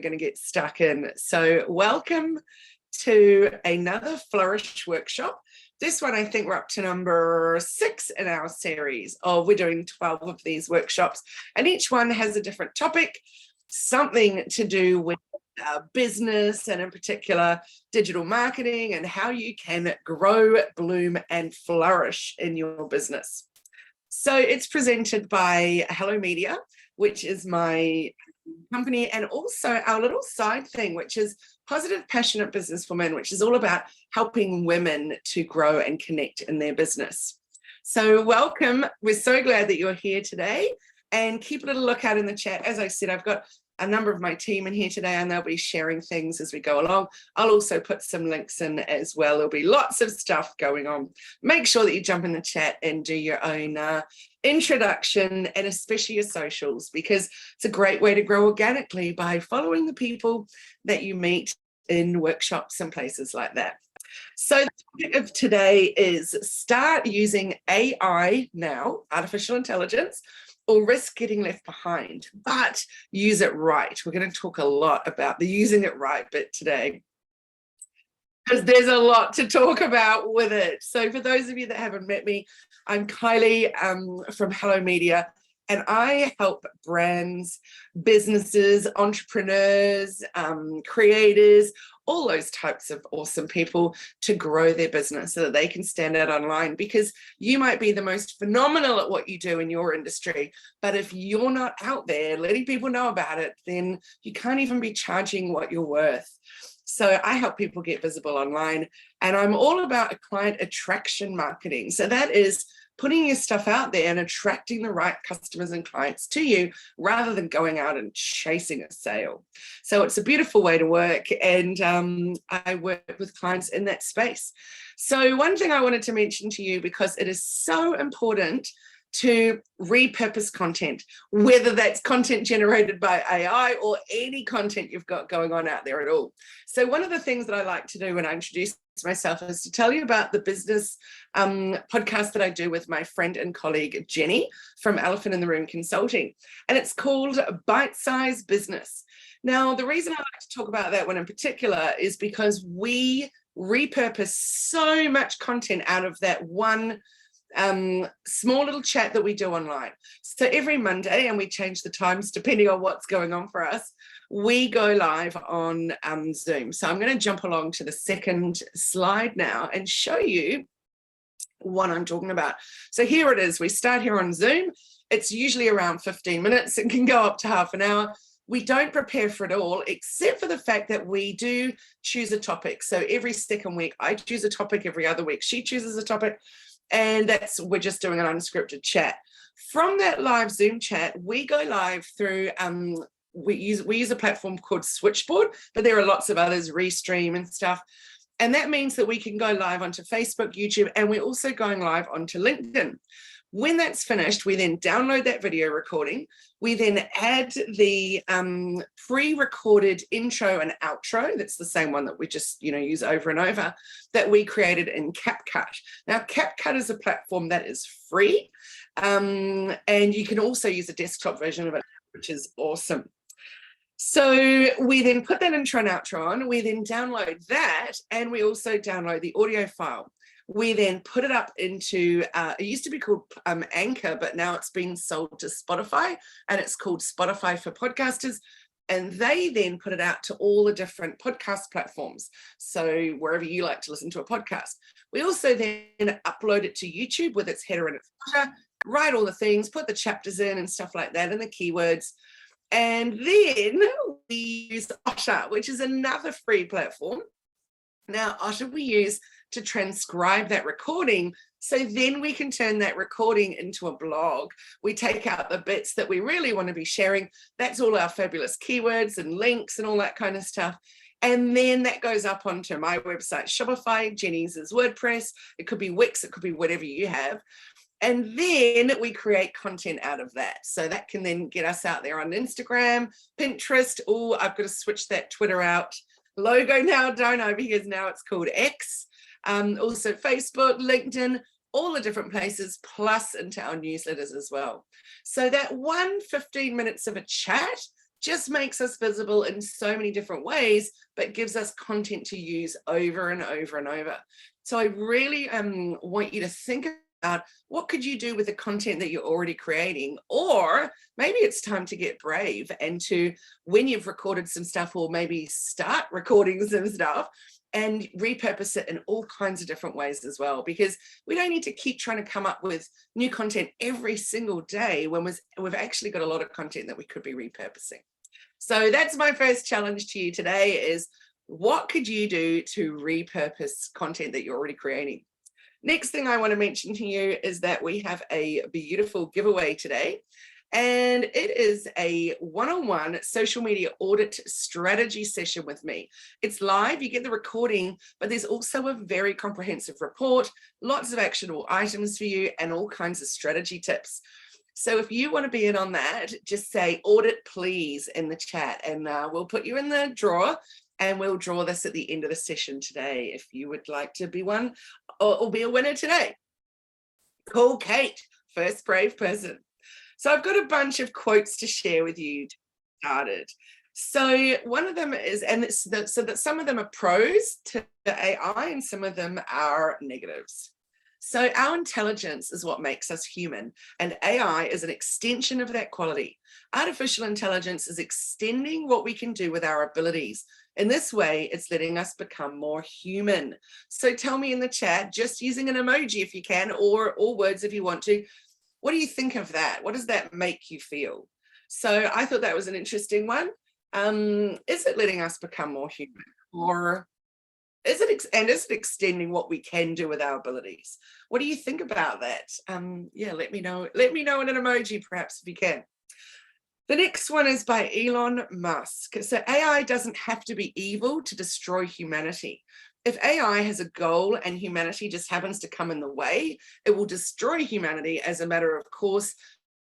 going to get stuck in. So welcome to another Flourish Workshop. This one, I think we're up to number 6 in our series of, we're doing 12 of these workshops, and each one has a different topic, something to do with business, and in particular digital marketing, and how you can grow, bloom and flourish in your business. So it's presented by Hello Media, which is my company, and also our little side thing, which is Positive Passionate Business Women, which is all about helping women to grow and connect in their business. So welcome. We're so glad that you're here today, and keep a little lookout in the chat. As I said, I've got a number of my team in here today, and they'll be sharing things as we go along. I'll also put some links in as well. There'll be lots of stuff going on. Make sure that you jump in the chat and do your own introduction, and especially your socials, because it's a great way to grow organically by following the people that you meet in workshops and places like that. So the topic of today is start using AI now, artificial intelligence, or risk getting left behind, but use it right. We're going to talk a lot about the using it right bit today, because there's a lot to talk about with it. So for those of you that haven't met me, I'm Kylie from Hello Media, and I help brands, businesses, entrepreneurs, creators, all those types of awesome people to grow their business so that they can stand out online. Because you might be the most phenomenal at what you do in your industry, but if you're not out there letting people know about it, then you can't even be charging what you're worth. So I help people get visible online, and I'm all about client attraction marketing. So that is putting your stuff out there and attracting the right customers and clients to you, rather than going out and chasing a sale. So it's a beautiful way to work, and I work with clients in that space. So one thing I wanted to mention to you, because it is so important to repurpose content, whether that's content generated by AI or any content you've got going on out there at all. So one of the things that I like to do when I introduce myself is to tell you about the business podcast that I do with my friend and colleague Jenny from Elephant in the Room Consulting, and it's called Bite Size Business. Now, the reason I like to talk about that one in particular is because we repurpose so much content out of that one small little chat that we do online. So every Monday, and we change the times depending on what's going on for us, we go live on Zoom. So I'm going to jump along to the second slide now and show you what I'm talking about. So here it is. We start here on Zoom. It's usually around 15 minutes. It can go up to half an hour. We don't prepare for it all, except for the fact that we do choose a topic. So every second week, I choose a topic. Every other week, she chooses a topic. And we're just doing an unscripted chat. From that live Zoom chat, we go live through, we use a platform called Switchboard, but there are lots of others, Restream and stuff. And that means that we can go live onto Facebook, YouTube, and we're also going live onto LinkedIn. When that's finished, we then download that video recording. We then add the pre-recorded intro and outro. That's the same one that we just use over and over, that we created in CapCut. Now, CapCut is a platform that is free, and you can also use a desktop version of it, which is awesome. So we then put that intro and outro on. We then download that, and we also download the audio file. We then put it up into, it used to be called Anchor, but now it's been sold to Spotify, and it's called Spotify for Podcasters. And they then put it out to all the different podcast platforms. So wherever you like to listen to a podcast. We also then upload it to YouTube with its header and its footer, write all the things, put the chapters in and stuff like that, and the keywords. And then we use Otter, which is another free platform. Now, Otter we use to transcribe that recording, so then we can turn that recording into a blog. We take out the bits that we really want to be sharing. That's all our fabulous keywords and links and all that kind of stuff. And then that goes up onto my website, Shopify, Jenny's is WordPress. It could be Wix, it could be whatever you have. And then we create content out of that. So that can then get us out there on Instagram, Pinterest. Oh, I've got to switch that Twitter out logo now, don't I? Because now it's called X. Also Facebook, LinkedIn, all the different places, plus into our newsletters as well. So that 15 minutes of a chat just makes us visible in so many different ways, but gives us content to use over and over and over. So I really want you to think about what could you do with the content that you're already creating, or maybe it's time to get brave and to, when you've recorded some stuff, or maybe start recording some stuff and repurpose it in all kinds of different ways as well, because we don't need to keep trying to come up with new content every single day when we've actually got a lot of content that we could be repurposing. So that's my first challenge to you today, is what could you do to repurpose content that you're already creating? Next thing I want to mention to you is that we have a beautiful giveaway today, and it is a one-on-one social media audit strategy session with me. It's live, you get the recording, but there's also a very comprehensive report, lots of actionable items for you, and all kinds of strategy tips. So if you want to be in on that, just say audit please in the chat, and we'll put you in the draw, and we'll draw this at the end of the session today if you would like to be one or be a winner today. Cool, Kate, first brave person. So I've got a bunch of quotes to share with you to get started. So one of them is, and it's so that some of them are pros to AI and some of them are negatives. So our intelligence is what makes us human, and AI is an extension of that quality. Artificial intelligence is extending what we can do with our abilities. In this way, it's letting us become more human. So tell me in the chat, just using an emoji if you can, or words if you want to, what do you think of that? What does that make you feel? So I thought that was an interesting one. Is it letting us become more human, or is it extending what we can do with our abilities? What do you think about that? Yeah, let me know in an emoji perhaps if you can. The next one is by Elon Musk. So AI doesn't have to be evil to destroy humanity. If AI has a goal and humanity just happens to come in the way, it will destroy humanity as a matter of course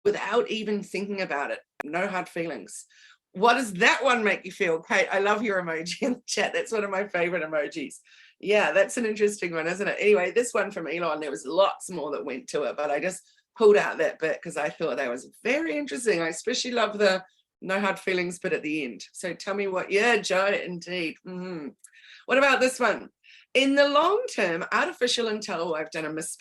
without even thinking about it. No hard feelings. What does that one make you feel? Kate, I love your emoji in the chat. That's one of my favorite emojis. Yeah, that's an interesting one, isn't it? Anyway, this one from Elon, there was lots more that went to it, but I just pulled out that bit because I thought that was very interesting. I especially love the no hard feelings bit at the end. So tell me what, yeah, Joe, indeed. What about this one? In the long term, artificial intelligence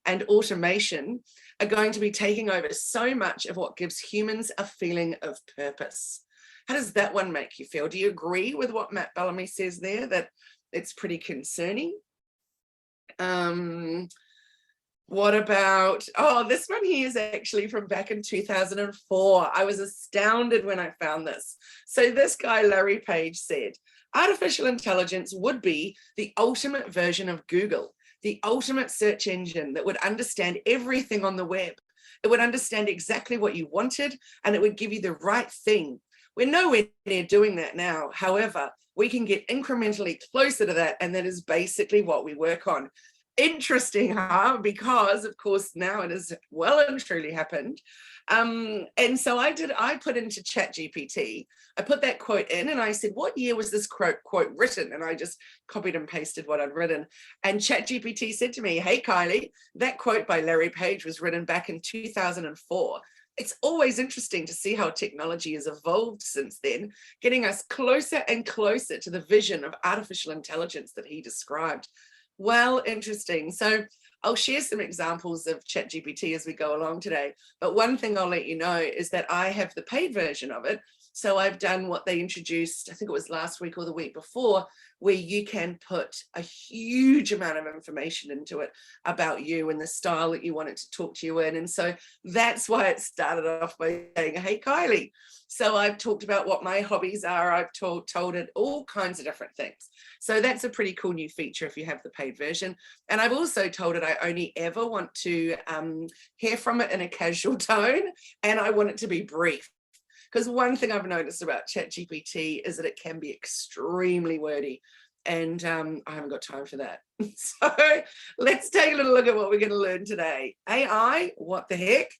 and automation are going to be taking over so much of what gives humans a feeling of purpose. How does that one make you feel? Do you agree with what Matt Bellamy says there, that it's pretty concerning? What about, oh, this one here is actually from back in 2004. I was astounded when I found this. So this guy, Larry Page, said, artificial intelligence would be the ultimate version of Google, the ultimate search engine that would understand everything on the web. It would understand exactly what you wanted, and it would give you the right thing. We're nowhere near doing that now. However, we can get incrementally closer to that, and that is basically what we work on. Interesting, huh? Because of course now it has well and truly happened. And so I put into ChatGPT, I put that quote in and I said, what year was this quote written? And I just copied and pasted what I'd written. And ChatGPT said to me, hey, Kylie, that quote by Larry Page was written back in 2004. It's always interesting to see how technology has evolved since then, getting us closer and closer to the vision of artificial intelligence that he described. Well, interesting. So I'll share some examples of ChatGPT as we go along today. But one thing I'll let you know is that I have the paid version of it. So I've done what they introduced, I think it was last week or the week before, where you can put a huge amount of information into it about you and the style that you want it to talk to you in. And so that's why it started off by saying, hey, Kylie. So I've talked about what my hobbies are. I've told it all kinds of different things. So that's a pretty cool new feature if you have the paid version. And I've also told it I only ever want to hear from it in a casual tone, and I want it to be brief. Because one thing I've noticed about ChatGPT is that it can be extremely wordy, and I haven't got time for that. So let's take a little look at what we're going to learn today. AI, what the heck?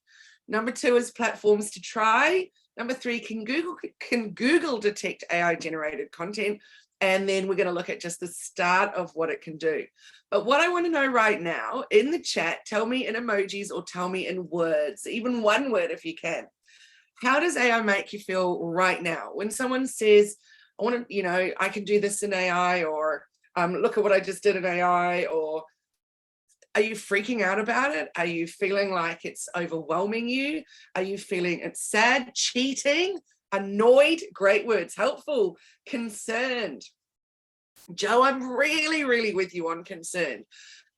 Number 2 is platforms to try. Number 3, can Google detect AI generated content? And then we're going to look at just the start of what it can do. But what I want to know right now in the chat, tell me in emojis or tell me in words, even one word if you can. How does AI make you feel right now? When someone says, I want to, I can do this in AI, or look at what I just did in AI, or are you freaking out about it? Are you feeling like it's overwhelming you? Are you feeling it's sad, cheating, annoyed? Great words, helpful, concerned. Joe, I'm really, really with you on concerned.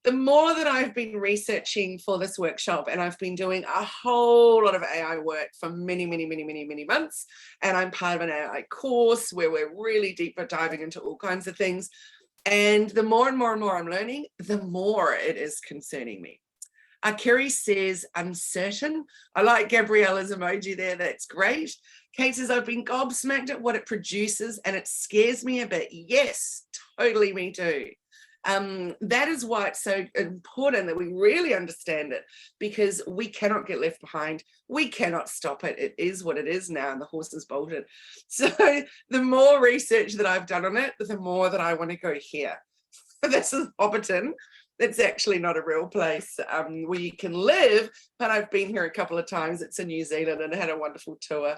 The more that I've been researching for this workshop, and I've been doing a whole lot of AI work for many, many, many, many, many months, and I'm part of an AI course where we're really deeper diving into all kinds of things. And the more and more and more I'm learning, the more it is concerning me. Kerry says, uncertain. I like Gabriella's emoji there. That's great. Kate says, I've been gobsmacked at what it produces and it scares me a bit. Yes, totally, me too. That is why it's so important that we really understand it, because we cannot get left behind. We cannot stop it. It is what it is now, and the horse is bolted. So the more research that I've done on it, the more that I want to go here. This is Hobbiton. It's actually not a real place where you can live, but I've been here a couple of times. It's in New Zealand and had a wonderful tour.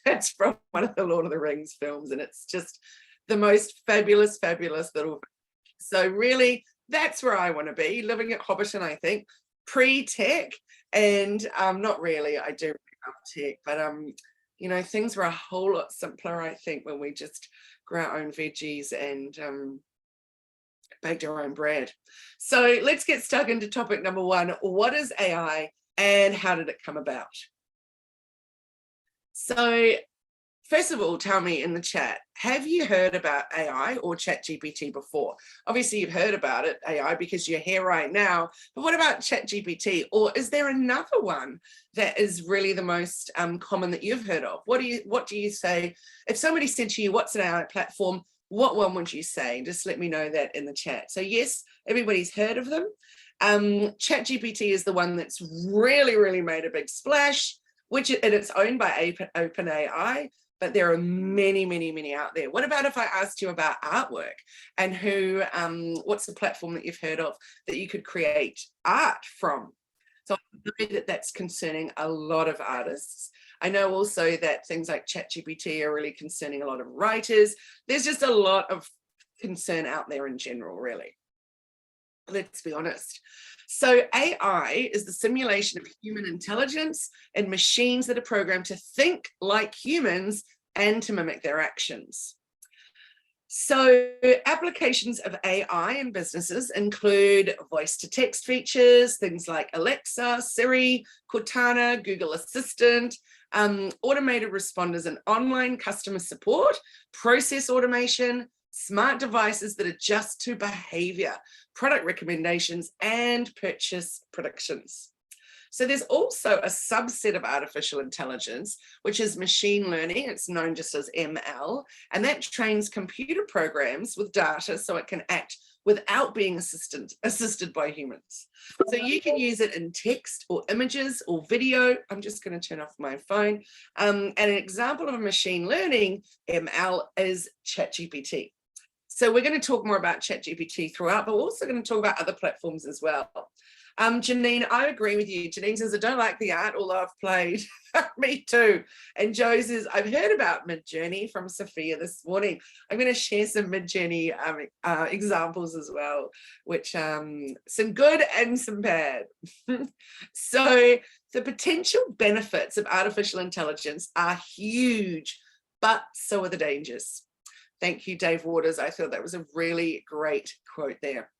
It's from one of the Lord of the Rings films, and it's just the most fabulous, fabulous little. So really, that's where I want to be, living at Hobbiton, I think, pre-tech, and not really, I do love tech, but things were a whole lot simpler, I think, when we just grew our own veggies and baked our own bread. So let's get stuck into topic number one. What is AI and how did it come about? So first of all, tell me in the chat, have you heard about AI or ChatGPT before? Obviously, you've heard about it, AI, because you're here right now. But what about ChatGPT? Or is there another one that is really the most common that you've heard of? What do you say? If somebody said to you, what's an AI platform? What one would you say? Just let me know that in the chat. So yes, everybody's heard of them. ChatGPT is the one that's really, really made a big splash, and it's owned by OpenAI. But there are many, many, many out there. What about if I asked you about artwork and what's the platform that you've heard of that you could create art from? So I know that that's concerning a lot of artists. I know also that things like ChatGPT are really concerning a lot of writers. There's just a lot of concern out there in general, really. Let's be honest. So AI is the simulation of human intelligence and machines that are programmed to think like humans and to mimic their actions. So applications of AI in businesses include voice-to-text features, things like Alexa, Siri, Cortana, Google Assistant, automated responders and online customer support, process automation, smart devices that adjust to behavior, product recommendations, and purchase predictions. So there's also a subset of artificial intelligence, which is machine learning. It's known just as ML, and that trains computer programs with data so it can act without being assisted by humans. So you can use it in text or images or video. I'm just going to turn off my phone. And an example of a machine learning ML is ChatGPT. So we're going to talk more about ChatGPT throughout, but we're also going to talk about other platforms as well. Janine, I agree with you. Janine says, I don't like the art, although I've played. Me too. And Joe says, I've heard about Midjourney from Sophia this morning. I'm going to share some Midjourney examples as well, which some good and some bad. So the potential benefits of artificial intelligence are huge, but so are the dangers. Thank you, Dave Waters. I thought that was a really great quote there.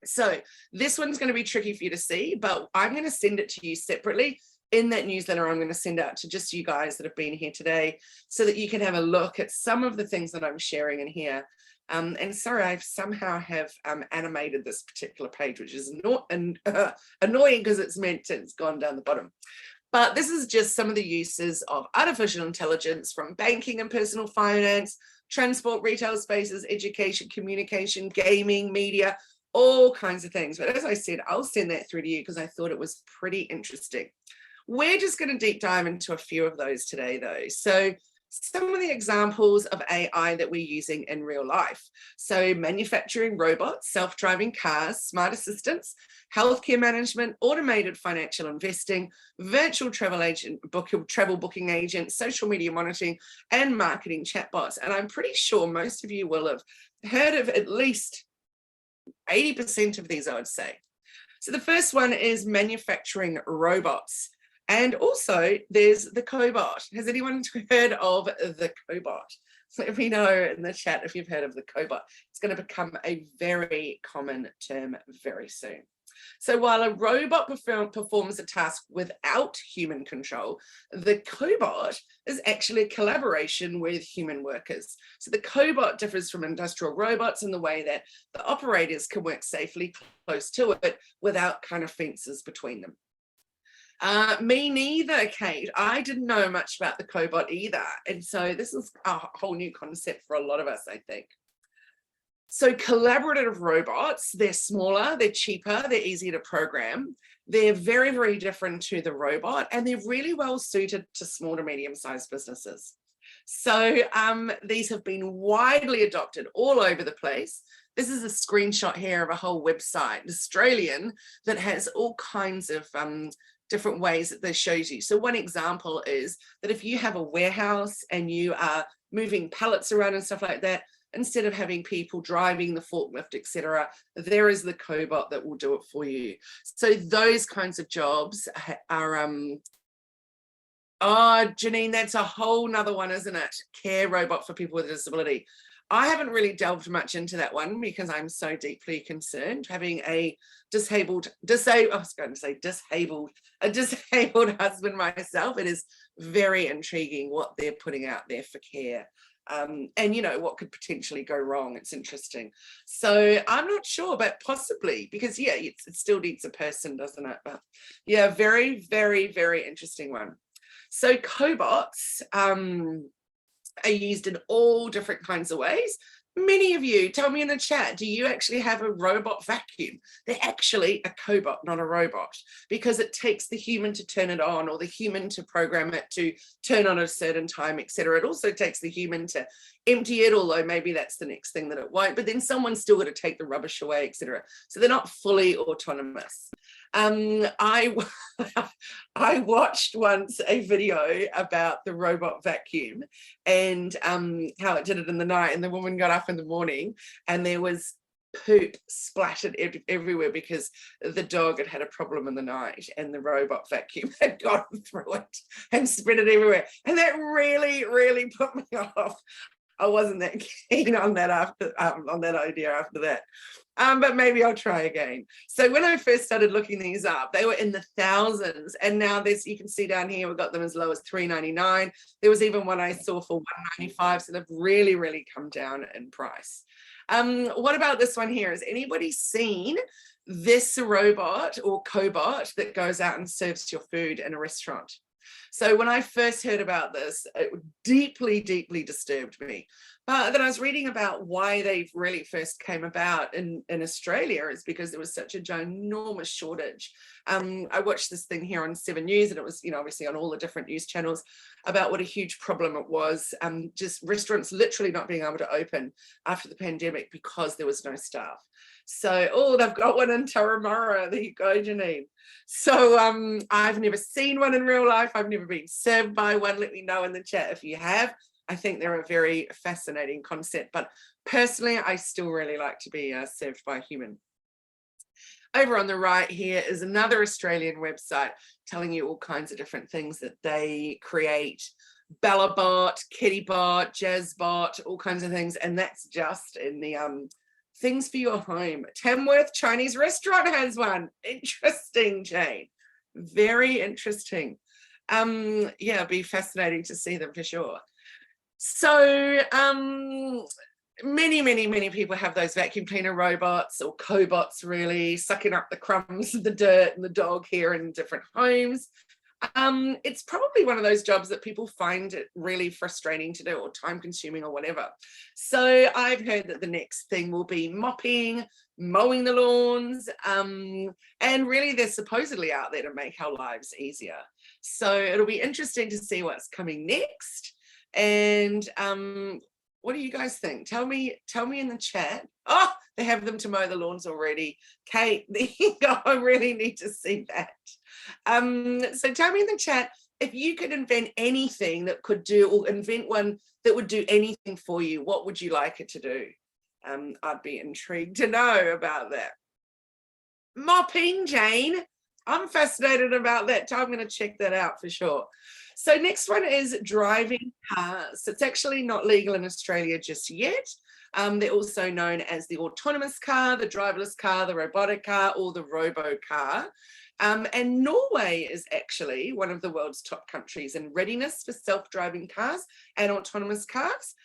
So this one's going to be tricky for you to see, but I'm going to send it to you separately in that newsletter. I'm going to send out to just you guys that have been here today so that you can have a look at some of the things that I'm sharing in here. And sorry, I somehow have animated this particular page, which is annoying because it's gone down the bottom. But this is just some of the uses of artificial intelligence from banking and personal finance, transport, retail spaces, education, communication, gaming, media, all kinds of things. But as I said, I'll send that through to you because I thought it was pretty interesting. We're just going to deep dive into a few of those today, though. So some of the examples of AI that we're using in real life. So manufacturing robots, self-driving cars, smart assistants, healthcare management, automated financial investing, virtual travel booking agents, social media monitoring, and marketing chatbots. And I'm pretty sure most of you will have heard of at least 80% of these, I would say. So the first one is manufacturing robots. And also there's the cobot. Has anyone heard of the cobot? Let me know in the chat if you've heard of the cobot. It's going to become a very common term very soon. So while a robot performs a task without human control, the cobot is actually a collaboration with human workers. So the cobot differs from industrial robots in the way that the operators can work safely close to it without kind of fences between them. Me neither, Kate. I didn't know much about the cobot either. And so this is a whole new concept for a lot of us, I think. So collaborative robots, they're smaller, they're cheaper, they're easier to program. They're very, very different to the robot, and they're really well suited to small to medium-sized businesses. So these have been widely adopted all over the place. This is a screenshot here of a whole website, Australian, that has all kinds of different ways that this shows you. So one example is that if you have a warehouse and you are moving pallets around and stuff like that, instead of having people driving the forklift, etc., there is the cobot that will do it for you. So those kinds of jobs are oh, Janine, that's a whole nother one, isn't it? Care robot for people with a disability. I haven't really delved much into that one because I'm so deeply concerned. Having a disabled husband myself, it is very intriguing what they're putting out there for care. And you know what could potentially go wrong. It's interesting. So I'm not sure, but possibly, because yeah, it still needs a person, doesn't it? But yeah, very, very, very interesting one. So cobots are used in all different kinds of ways. Many of you, tell me in the chat, do you actually have a robot vacuum? They're actually a cobot, not a robot, because it takes the human to turn it on or the human to program it to turn on at a certain time, etc. It also takes the human to empty it, although maybe that's the next thing that it won't, but then someone's still got to take the rubbish away, etc. So they're not fully autonomous. I watched once a video about the robot vacuum and how it did it in the night, and the woman got up in the morning and there was poop splattered everywhere because the dog had had a problem in the night and the robot vacuum had gotten through it and spread it everywhere, and that really, really put me off. I wasn't that keen on that idea after that. But maybe I'll try again. So when I first started looking these up, they were in the thousands, and now there's, you can see down here, we've got them as low as $3.99. There was even one I saw for $1.95, so they've really, really come down in price. What about this one here? Has anybody seen this robot or cobot that goes out and serves your food in a restaurant? So when I first heard about this, it deeply, deeply disturbed me. But then I was reading about why they really first came about in Australia is because there was such a ginormous shortage. I watched this thing here on 7 News, and it was, you know, obviously on all the different news channels, about what a huge problem it was, just restaurants literally not being able to open after the pandemic because there was no staff. So, oh, they've got one in Turramurra. There you go, Janine. So I've never seen one in real life. I've never been served by one. Let me know in the chat if you have. I think they're a very fascinating concept, but personally, I still really like to be served by a human. Over on the right here is another Australian website telling you all kinds of different things that they create. Bellabot, Kittybot, Jazzbot, all kinds of things, and that's just in the things for your home. Tamworth Chinese restaurant has one. Interesting, Jane. Very interesting. Yeah, it'd be fascinating to see them for sure. So many people have those vacuum cleaner robots or cobots, really sucking up the crumbs of the dirt and the dog here in different homes. It's probably one of those jobs that people find it really frustrating to do or time consuming or whatever. So I've heard that the next thing will be mopping, mowing the lawns, and really they're supposedly out there to make our lives easier. So it'll be interesting to see what's coming next. And what do you guys think? Tell me in the chat. Oh, they have them to mow the lawns already. Kate, there you go. I really need to see that. So tell me in the chat if you could invent anything that could do, or invent one that would do anything for you, what would you like it to do? I'd be intrigued to know about that. Mopping, Jane. I'm fascinated about that. I'm going to check that out for sure. So next one is driving cars. It's actually not legal in Australia just yet. They're also known as the autonomous car, the driverless car, the robotic car, or the robo car. And Norway is actually one of the world's top countries in readiness for self-driving cars and autonomous cars.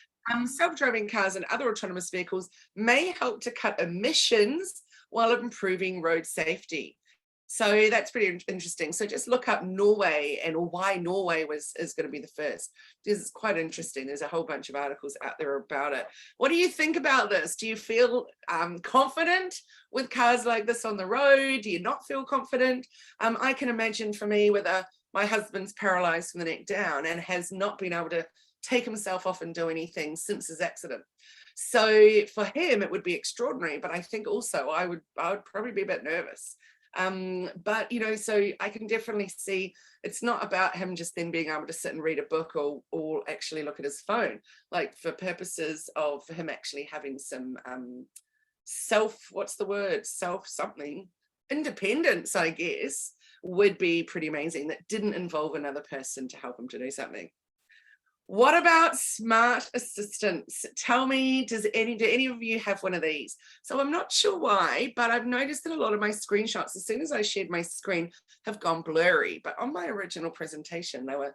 Self-driving cars and other autonomous vehicles may help to cut emissions while improving road safety. So that's pretty interesting. So just look up Norway and why Norway is going to be the first. This is quite interesting. There's a whole bunch of articles out there about it. What do you think about this? Do you feel confident with cars like this on the road? Do you not feel confident? I can imagine for me with my husband's paralyzed from the neck down and has not been able to take himself off and do anything since his accident. So for him, it would be extraordinary. But I think also I would probably be a bit nervous. But you know, so I can definitely see it's not about him just then being able to sit and read a book or actually look at his phone, like for purposes of him actually having some something independence, I guess, would be pretty amazing. That didn't involve another person to help him to do something. What about smart assistants? Tell me, do any of you have one of these? So I'm not sure why, but I've noticed that a lot of my screenshots, as soon as I shared my screen, have gone blurry. But on my original presentation, they were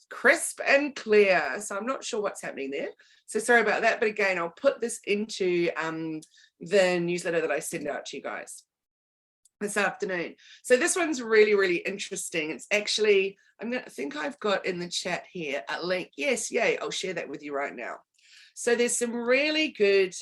crisp and clear. So I'm not sure what's happening there. So sorry about that. But again, I'll put this into the newsletter that I send out to you guys this afternoon. So this one's really, really interesting. It's actually, I think I've got in the chat here a link. Yes, yay, I'll share that with you right now. So there's some really good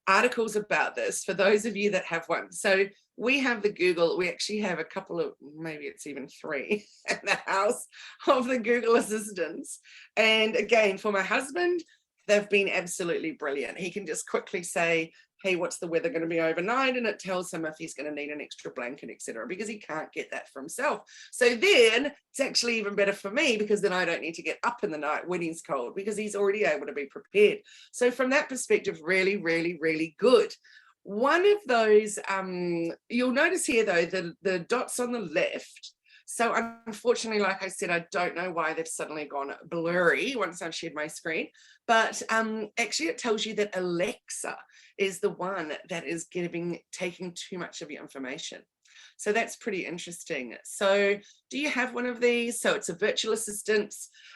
articles about this for those of you that have one. So we have the Google, we actually have a couple of, maybe it's even 3 in the house of the Google Assistants. And again, for my husband, they've been absolutely brilliant. He can just quickly say, hey, what's the weather going to be overnight? And it tells him if he's going to need an extra blanket, etc., because he can't get that for himself. So then it's actually even better for me, because then I don't need to get up in the night when he's cold, because he's already able to be prepared. So from that perspective, really, really, really good. One of those, you'll notice here though, the dots on the left. So unfortunately, like I said, I don't know why they've suddenly gone blurry once I've shared my screen, but actually it tells you that Alexa is the one that is taking too much of your information. So that's pretty interesting. So do you have one of these? So it's a virtual assistant.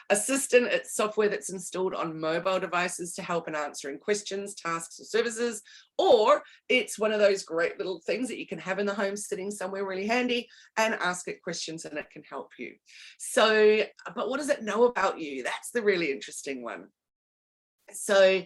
It's software that's installed on mobile devices to help in answering questions, tasks, or services. Or it's one of those great little things that you can have in the home sitting somewhere really handy and ask it questions and it can help you. So, but what does it know about you? That's the really interesting one. So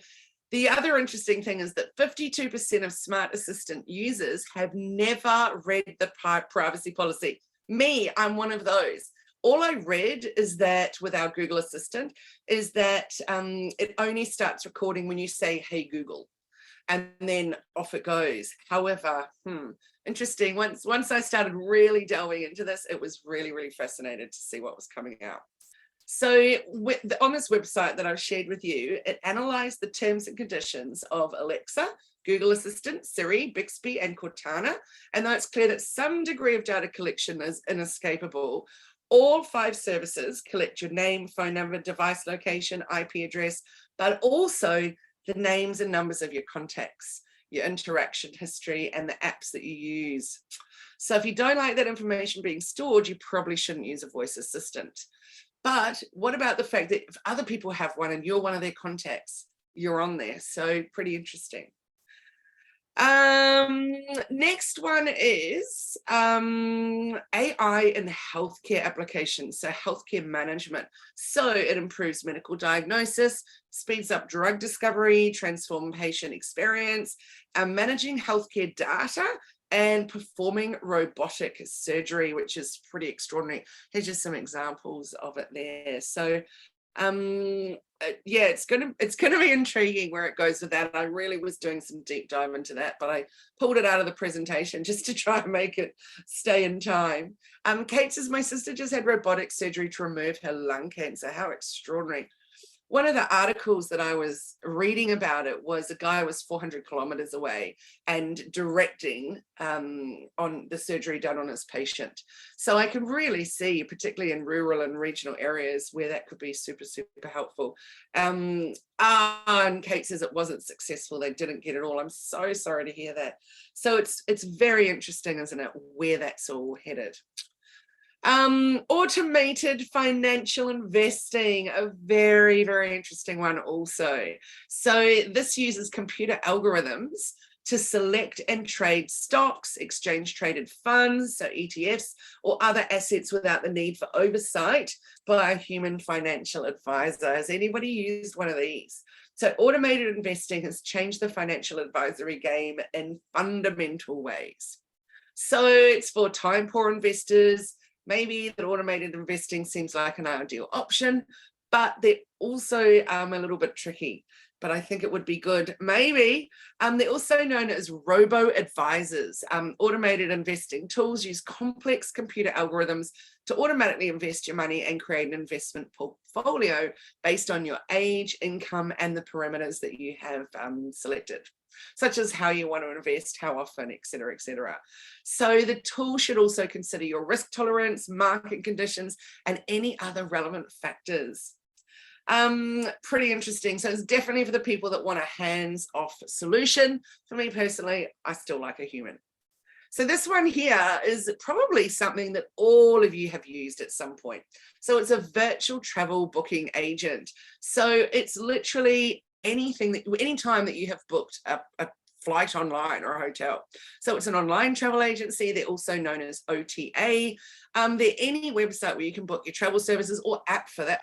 the other interesting thing is that 52% of smart assistant users have never read the privacy policy. Me, I'm one of those. All I read is that with our Google Assistant is that it only starts recording when you say, hey, Google, and then off it goes. However, interesting. Once I started really delving into this, it was really, really fascinating to see what was coming out. So on this website that I've shared with you, it analyzed the terms and conditions of Alexa, Google Assistant, Siri, Bixby, and Cortana. And though it's clear that some degree of data collection is inescapable, all 5 services collect your name, phone number, device location, IP address, but also the names and numbers of your contacts, your interaction history, and the apps that you use. So if you don't like that information being stored, you probably shouldn't use a voice assistant. But what about the fact that if other people have one and you're one of their contacts, you're on there? So pretty interesting. Next one is AI in healthcare applications, so healthcare management. So it improves medical diagnosis, speeds up drug discovery, transform patient experience, and managing healthcare data and performing robotic surgery, which is pretty extraordinary. Here's just some examples of it there. So Yeah, it's gonna be intriguing where it goes with that. I really was doing some deep dive into that, but I pulled it out of the presentation just to try and make it stay in time. Kate says, my sister just had robotic surgery to remove her lung cancer. How extraordinary. One of the articles that I was reading about it was a guy was 400 kilometers away and directing on the surgery done on his patient. So I can really see, particularly in rural and regional areas, where that could be super, super helpful. And Kate says it wasn't successful. They didn't get it all. I'm so sorry to hear that. So it's very interesting, isn't it, where that's all headed. Automated financial investing, a very, very interesting one also. So this uses computer algorithms to select and trade stocks, exchange traded funds, so ETFs, or other assets without the need for oversight by a human financial advisor. Has anybody used one of these? So automated investing has changed the financial advisory game in fundamental ways. So it's for time poor investors. Maybe that automated investing seems like an ideal option, but they're also a little bit tricky. But I think it would be good. Maybe they're also known as robo-advisors. Automated investing tools use complex computer algorithms to automatically invest your money and create an investment portfolio based on your age, income, and the parameters that you have selected, such as how you want to invest, how often, et cetera, et cetera. So the tool should also consider your risk tolerance, market conditions, and any other relevant factors. Pretty interesting. So it's definitely for the people that want a hands-off solution. For me personally, I still like a human. So this one here is probably something that all of you have used at some point. So it's a virtual travel booking agent. So it's literally anything that, anytime that you have booked a flight online or a hotel. So it's an online travel agency. They're also known as OTA. They're any website where you can book your travel services, or app for that,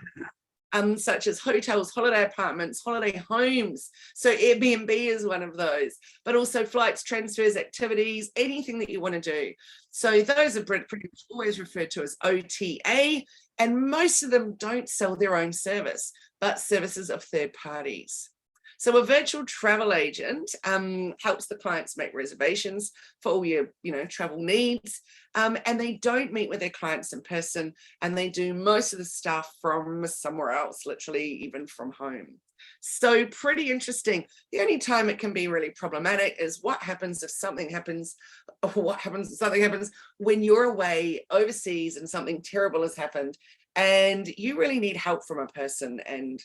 such as hotels, holiday apartments, holiday homes. So Airbnb is one of those, but also flights, transfers, activities, anything that you want to do. So those are pretty much always referred to as OTA, and most of them don't sell their own service, but services of third parties. So a virtual travel agent helps the clients make reservations for all your, travel needs, and they don't meet with their clients in person, and they do most of the stuff from somewhere else, literally even from home. So pretty interesting. The only time it can be really problematic is what happens if something happens, or what happens if something happens when you're away overseas and something terrible has happened, and you really need help from a person, and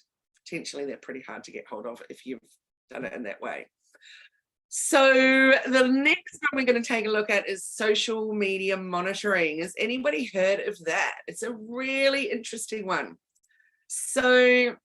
potentially they're pretty hard to get hold of if you've done it in that way. So the next one we're going to take a look at is social media monitoring. Has anybody heard of that? It's a really interesting one. So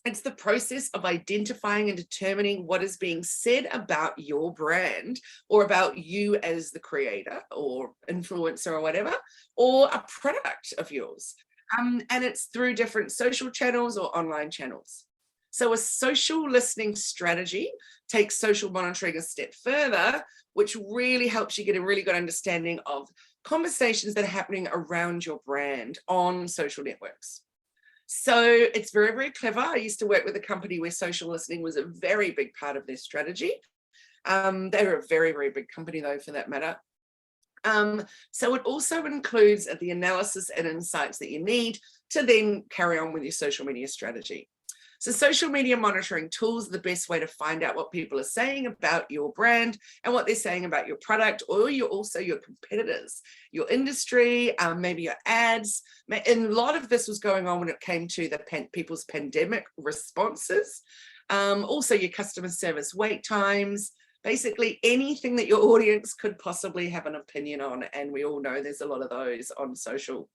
it's the process of identifying and determining what is being said about your brand, or about you as the creator or influencer or whatever, or a product of yours. And it's through different social channels or online channels. So a social listening strategy takes social monitoring a step further, which really helps you get a really good understanding of conversations that are happening around your brand on social networks. So it's very, very clever. I used to work with a company where social listening was a very big part of their strategy. They were a very, very big company though, for that matter. So it also includes the analysis and insights that you need to then carry on with your social media strategy. So social media monitoring tools are the best way to find out what people are saying about your brand and what they're saying about your product, or also your competitors, your industry, maybe your ads. And a lot of this was going on when it came to the people's pandemic responses. Also your customer service wait times, basically anything that your audience could possibly have an opinion on. And we all know there's a lot of those on social.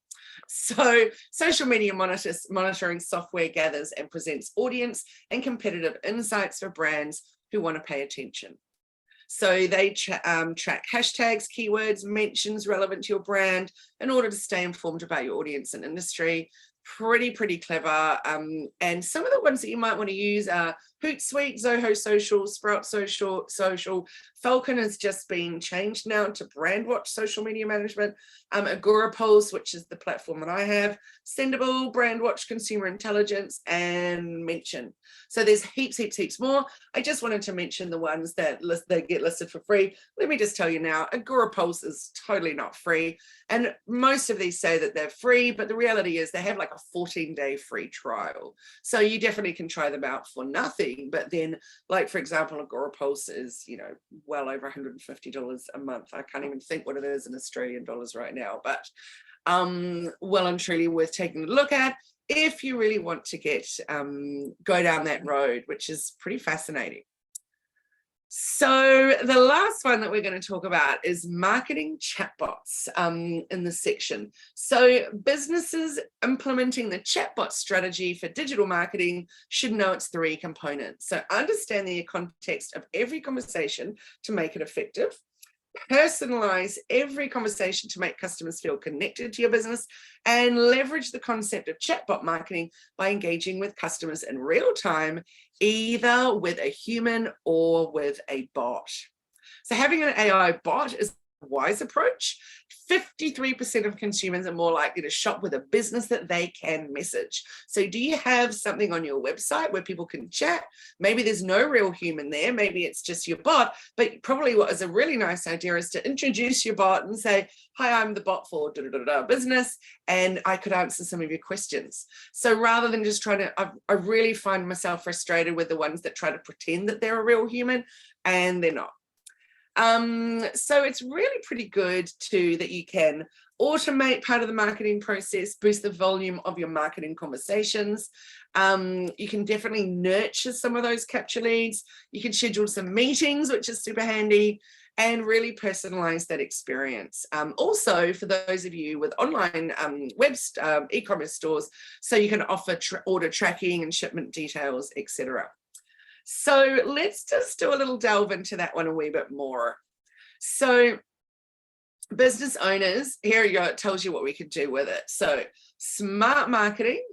So social media monitoring software gathers and presents audience and competitive insights for brands who want to pay attention. So they track hashtags, keywords, mentions relevant to your brand in order to stay informed about your audience and industry. Pretty clever. And some of the ones that you might want to use are Hootsuite, Zoho Social, Sprout Social, Falcon has just been changed now to Brandwatch Social Media Management, Agorapulse, which is the platform that I have, Sendable, Brandwatch Consumer Intelligence, and Mention. So there's heaps more. I just wanted to mention the ones that get listed for free. Let me just tell you now, Agorapulse is totally not free. And most of these say that they're free, but the reality is they have like a 14-day free trial. So you definitely can try them out for nothing. But then, like, for example, Agorapulse is, you know, well over $150 a month. I can't even think what it is in Australian dollars right now, but well and truly worth taking a look at if you really want to go down that road, which is pretty fascinating. So the last one that we're going to talk about is marketing chatbots in this section. So businesses implementing the chatbot strategy for digital marketing should know its 3 components. So understand the context of every conversation to make it effective. Personalize every conversation to make customers feel connected to your business, and leverage the concept of chatbot marketing by engaging with customers in real time, either with a human or with a bot. So having an AI bot is a wise approach. 53% of consumers are more likely to shop with a business that they can message. So do you have something on your website where people can chat? Maybe there's no real human there. Maybe it's just your bot, but probably what is a really nice idea is to introduce your bot and say, hi, I'm the bot for business, and I could answer some of your questions. So rather than just trying to, I really find myself frustrated with the ones that try to pretend that they're a real human and they're not. So it's really pretty good too that you can automate part of the marketing process, boost the volume of your marketing conversations. You can definitely nurture some of those capture leads. You can schedule some meetings, which is super handy, and really personalize that experience. Also, for those of you with online e-commerce stores, so you can offer order tracking and shipment details, etc. So let's just do a little delve into that one a wee bit more. So business owners, here you go, it tells you what we could do with it. So smart marketing,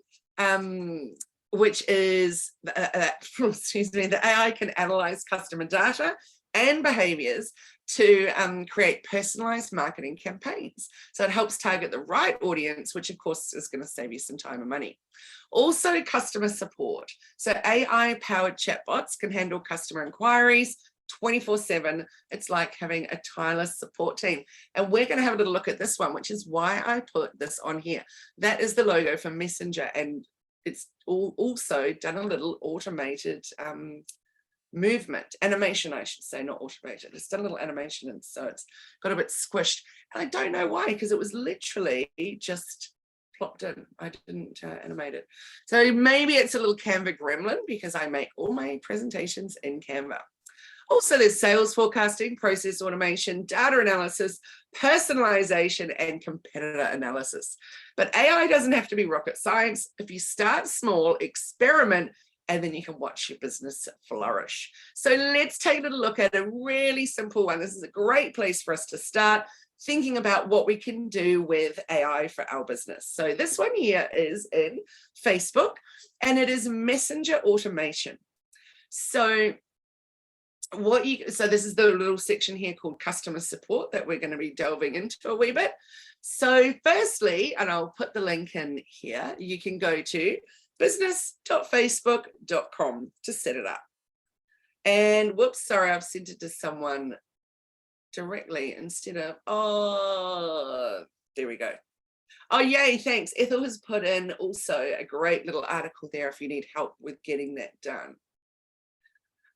which is, excuse me, the AI can analyze customer data and behaviors to create personalized marketing campaigns. So it helps target the right audience, which of course is going to save you some time and money. Also, customer support. So AI-powered chatbots can handle customer inquiries 24/7. It's like having a tireless support team. And we're going to have a little look at this one, which is why I put this on here. That is the logo for Messenger, and it's also done a little automated movement, animation, I should say, not automated. It's done a little animation, and so it's got a bit squished. And I don't know why, because it was literally just plopped in. I didn't animate it. So maybe it's a little Canva gremlin, because I make all my presentations in Canva. Also, there's sales forecasting, process automation, data analysis, personalization, and competitor analysis. But AI doesn't have to be rocket science. If you start small, experiment, and then you can watch your business flourish. So let's take a little look at a really simple one. This is a great place for us to start thinking about what we can do with AI for our business. So this one here is in Facebook, and it is messenger automation. So this is the little section here called customer support that we're going to be delving into a wee bit. So firstly, and I'll put the link in here, you can go to business.facebook.com to set it up. And whoops, sorry, I've sent it to someone directly instead of, oh, there we go. Oh, yay, thanks. Ethel has put in also a great little article there if you need help with getting that done.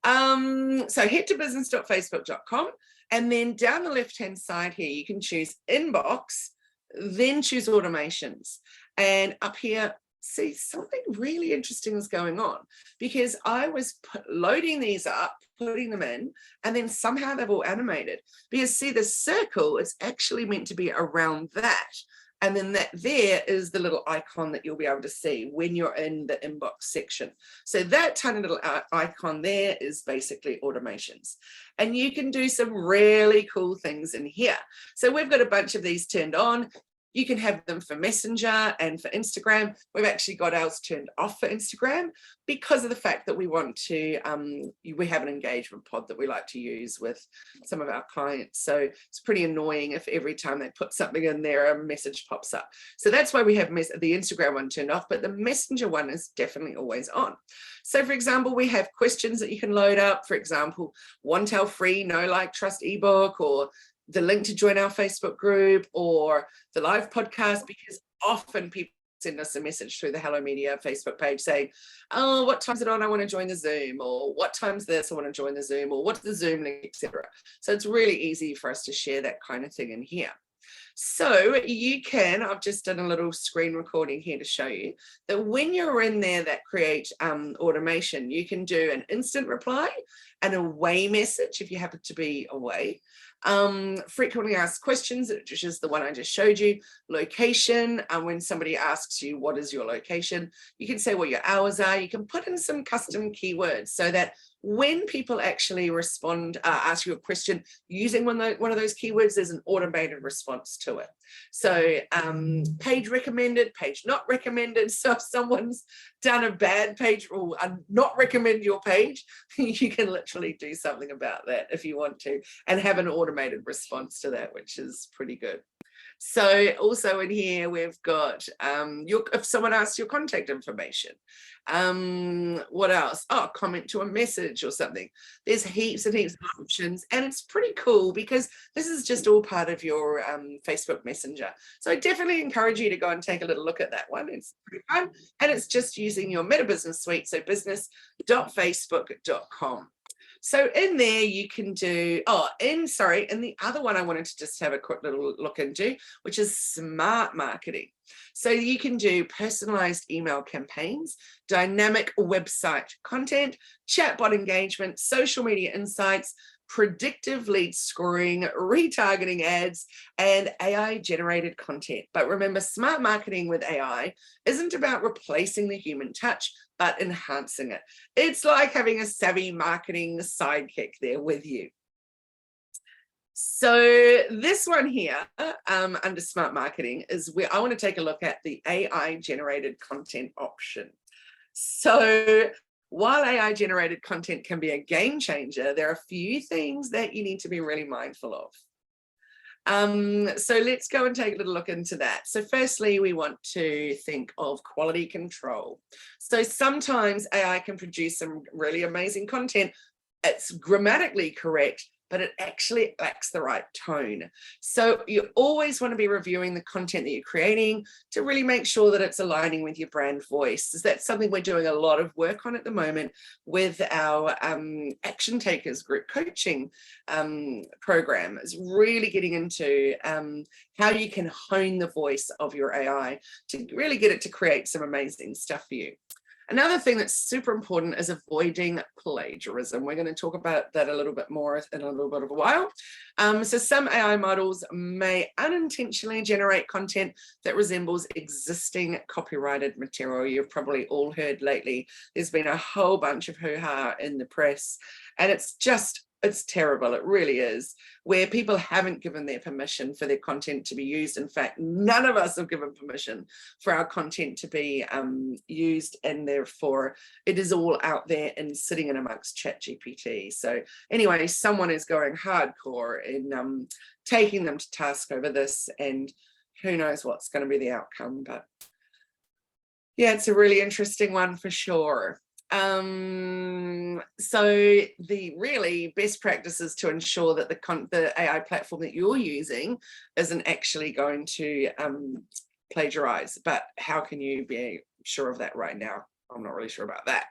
So head to business.facebook.com, and then down the left-hand side here, you can choose inbox, then choose automations. And up here, see, something really interesting is going on, because I was loading these up, putting them in, and then somehow they've all animated. Because see, the circle is actually meant to be around that. And then that there is the little icon that you'll be able to see when you're in the inbox section. So that tiny little icon there is basically automations. And you can do some really cool things in here. So we've got a bunch of these turned on. You can have them for Messenger and for Instagram. We've actually got ours turned off for Instagram because of the fact that we want to, we have an engagement pod that we like to use with some of our clients. So it's pretty annoying if every time they put something in there, a message pops up. So that's why we have the Instagram one turned off, but the Messenger one is definitely always on. So for example, we have questions that you can load up. For example, want our free No Like Trust ebook, or the link to join our Facebook group, or the live podcast, because often people send us a message through the Hello Media Facebook page saying, oh, what time's it on? I want to join the Zoom, or what time's this? I want to join the Zoom, or what's the Zoom link, etc. So it's really easy for us to share that kind of thing in here. So you can, I've just done a little screen recording here to show you that when you're in there that create automation, you can do an instant reply, an away message if you happen to be away, frequently asked questions, which is the one I just showed you, location, when somebody asks you what is your location, you can say what your hours are. You can put in some custom keywords so that when people actually respond, ask you a question using one of those keywords, there's an automated response to it. So page recommended, page not recommended. So if someone's done a bad page or not recommend your page, you can literally do something about that if you want to, and have an automated response to that, which is pretty good. So also in here, we've got if someone asks your contact information, what else? Oh, comment to a message or something. There's heaps and heaps of options, and it's pretty cool because this is just all part of your Facebook Messenger. So I definitely encourage you to go and take a little look at that one. It's pretty fun, and it's just using your Meta Business Suite, so business.facebook.com. So in there you can do, and the other one I wanted to just have a quick little look into, which is smart marketing. So you can do personalized email campaigns, dynamic website content, chatbot engagement, social media insights, predictive lead scoring, retargeting ads, and AI generated content. But remember, smart marketing with AI isn't about replacing the human touch, but enhancing it. It's like having a savvy marketing sidekick there with you. So this one here under smart marketing is where I want to take a look at the AI generated content option. So while AI generated content can be a game changer, there are a few things that you need to be really mindful of. So let's go and take a little look into that. So firstly, we want to think of quality control. So sometimes AI can produce some really amazing content. It's grammatically correct, but it actually lacks the right tone. So you always want to be reviewing the content that you're creating to really make sure that it's aligning with your brand voice. That's something we're doing a lot of work on at the moment with our Action Takers group coaching program. Is really getting into how you can hone the voice of your AI to really get it to create some amazing stuff for you. Another thing that's super important is avoiding plagiarism. We're going to talk about that a little bit more in a little bit of a while. So some AI models may unintentionally generate content that resembles existing copyrighted material. You've probably all heard lately, there's been a whole bunch of hoo-ha in the press, and it's terrible. It really is, where people haven't given their permission for their content to be used. In fact, none of us have given permission for our content to be used, and therefore it is all out there and sitting in amongst ChatGPT. So anyway, someone is going hardcore in taking them to task over this, and who knows what's going to be the outcome. But yeah, it's a really interesting one for sure. So the really best practices to ensure that the AI platform that you're using isn't actually going to plagiarize. But how can you be sure of that right now? I'm not really sure about that.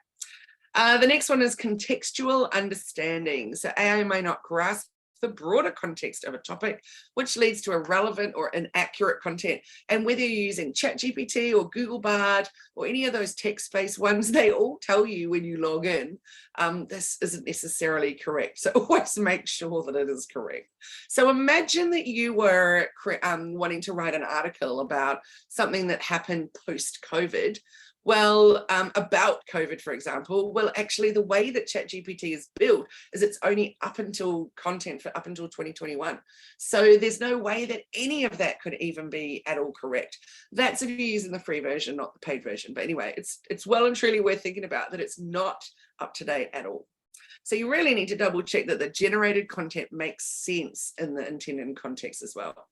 The next one is contextual understanding. So AI may not grasp the broader context of a topic, which leads to irrelevant or inaccurate content. And whether you're using ChatGPT or Google Bard or any of those text-based ones, they all tell you when you log in, this isn't necessarily correct. So always make sure that it is correct. So imagine that you were wanting to write an article about something that happened post-COVID. Well, about COVID, for example, well, actually the way that ChatGPT is built is it's only up until content for up until 2021. So there's no way that any of that could even be at all correct. That's if you're using the free version, not the paid version. But anyway, it's well and truly worth thinking about that it's not up to date at all. So you really need to double check that the generated content makes sense in the intended context as well.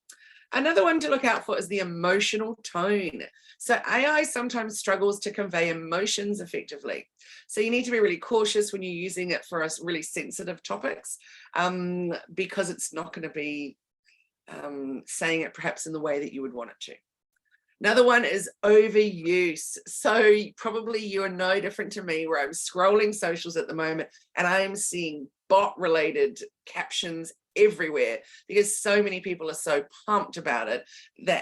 Another one to look out for is the emotional tone. So AI sometimes struggles to convey emotions effectively. So you need to be really cautious when you're using it for us really sensitive topics, because it's not going to be saying it perhaps in the way that you would want it to. Another one is overuse. So probably you are no different to me, where I'm scrolling socials at the moment and I'm seeing bot related captions everywhere because so many people are so pumped about it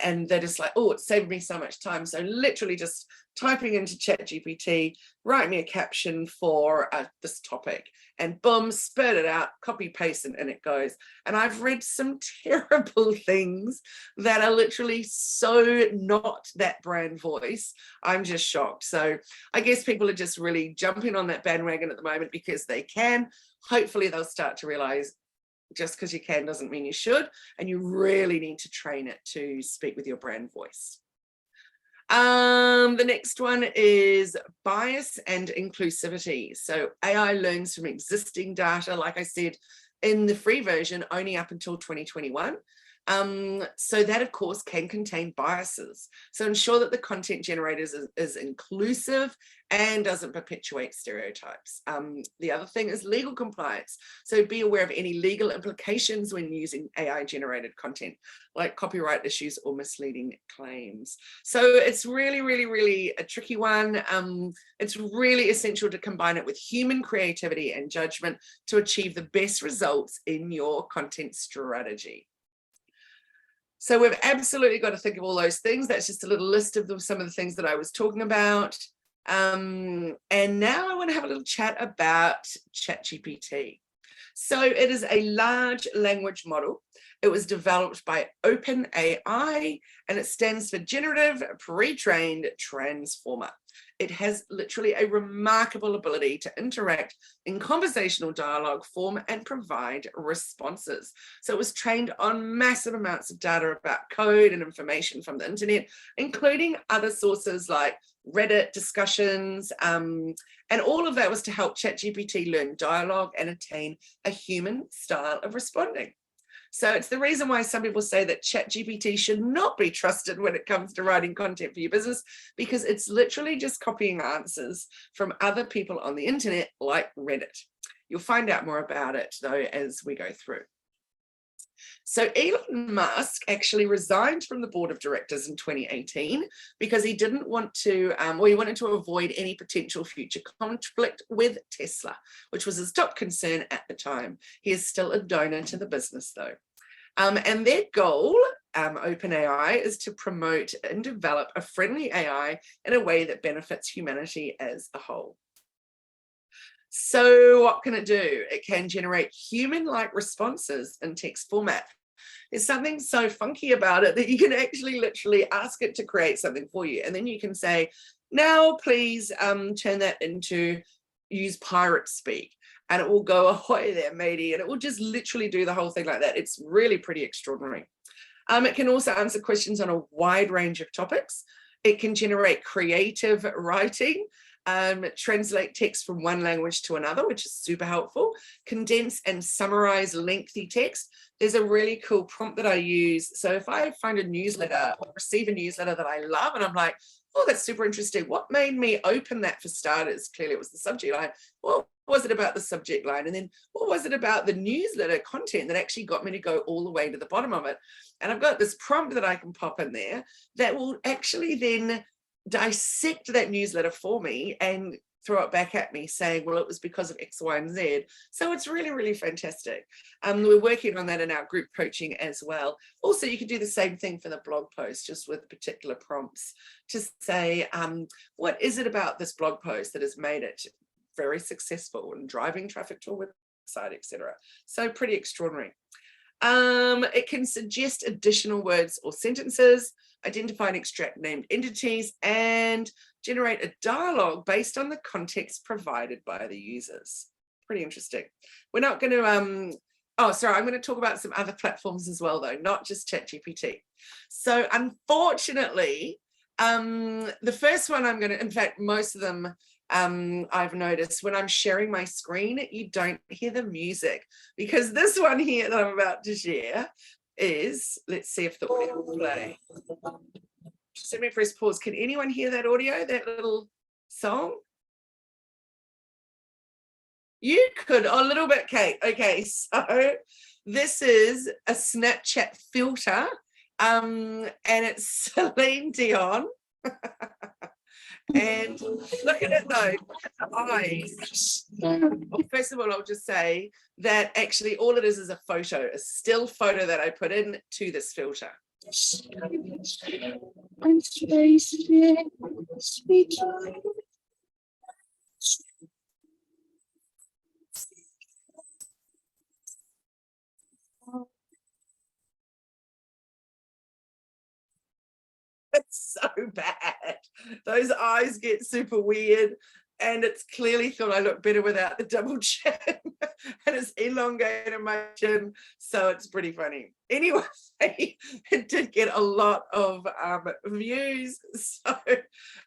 and they're just like, oh, it saved me so much time. So literally just typing into ChatGPT, write me a caption for this topic, and boom, spurt it out, copy paste, and it goes. And I've read some terrible things that are literally so not that brand voice. I'm just shocked. So I guess people are just really jumping on that bandwagon at the moment because they can. Hopefully they'll start to realize just because you can doesn't mean you should, and you really need to train it to speak with your brand voice. The next one is bias and inclusivity. So AI learns from existing data, like I said, in the free version, only up until 2021. So that, of course, can contain biases. So ensure that the content generated is inclusive and doesn't perpetuate stereotypes. The other thing is legal compliance. So be aware of any legal implications when using AI-generated content, like copyright issues or misleading claims. So it's really, really, really a tricky one. It's really essential to combine it with human creativity and judgment to achieve the best results in your content strategy. So we've absolutely got to think of all those things. That's just a little list of some of the things that I was talking about. And now I want to have a little chat about ChatGPT. So it is a large language model. It was developed by OpenAI, and it stands for Generative Pre-trained Transformer. It has literally a remarkable ability to interact in conversational dialogue form and provide responses. So it was trained on massive amounts of data about code and information from the internet, including other sources like Reddit discussions, and all of that was to help ChatGPT learn dialogue and attain a human style of responding. So it's the reason why some people say that ChatGPT should not be trusted when it comes to writing content for your business, because it's literally just copying answers from other people on the internet like Reddit. You'll find out more about it though as we go through. So Elon Musk actually resigned from the board of directors in 2018 because he didn't want to, or he wanted to avoid any potential future conflict with Tesla, which was his top concern at the time. He is still a donor to the business though. And their goal, OpenAI, is to promote and develop a friendly AI in a way that benefits humanity as a whole. So what can it do? It can generate human-like responses in text format. There's something so funky about it that you can actually literally ask it to create something for you. And then you can say, now please turn that into use pirate speak. And it will go, ahoy there, matey. And it will just literally do the whole thing like that. It's really pretty extraordinary. It can also answer questions on a wide range of topics. It can generate creative writing, translate text from one language to another, which is super helpful, condense and summarize lengthy text. There's a really cool prompt that I use. So if I find a newsletter or receive a newsletter that I love and I'm like, oh, that's super interesting. What made me open that for starters? Clearly it was the subject line. What was it about the subject line? And then what was it about the newsletter content that actually got me to go all the way to the bottom of it? And I've got this prompt that I can pop in there that will actually then dissect that newsletter for me and throw it back at me saying, well, it was because of X, Y, and Z. So it's really, really fantastic. We're working on that in our group coaching as well. Also, you can do the same thing for the blog post, just with particular prompts to say, what is it about this blog post that has made it very successful and driving traffic to a website, etc. So pretty extraordinary. It can suggest additional words or sentences, identify and extract named entities, and generate a dialogue based on the context provided by the users. Pretty interesting. We're not going to, oh, sorry, I'm going to talk about some other platforms as well, though, not just ChatGPT. So unfortunately, the first one I'm going to, in fact, most of them, I've noticed when I'm sharing my screen, you don't hear the music, because this one here that I'm about to share is, let's see if the audio will play. Just let me press pause. Can anyone hear that audio, that little song? You could, a little bit, Kate. Okay, so this is a Snapchat filter, and it's Celine Dion. And look at it though, the eyes. Well, first of all, I'll just say that actually all it is a photo, a still photo that I put in to this filter. It's so bad. Those eyes get super weird, and it's clearly thought I look better without the double chin, and it's elongated my chin, so it's pretty funny. Anyway, it did get a lot of views, so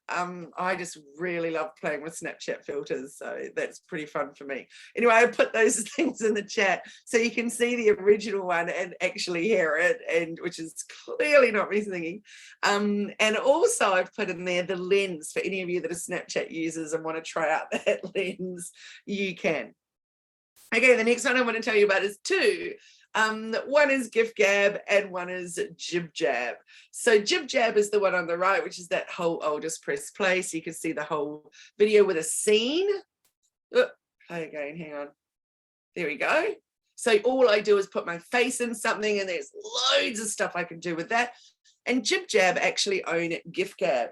I just really love playing with Snapchat filters, so that's pretty fun for me. Anyway, I put those things in the chat so you can see the original one and actually hear it, and which is clearly not me singing. And also I've put in there the lens for any of you that are Snapchat users and want to try out that lens, you can. Okay, the next one I want to tell you about is two. One is GIF-Gab and one is Jib-Jab. So Jib-Jab is the one on the right, which is that whole, I'll just press play so you can see the whole video with a scene. Oh, play again, hang on. There we go. So all I do is put my face in something, and there's loads of stuff I can do with that. And Jib-Jab actually own GIF-Gab,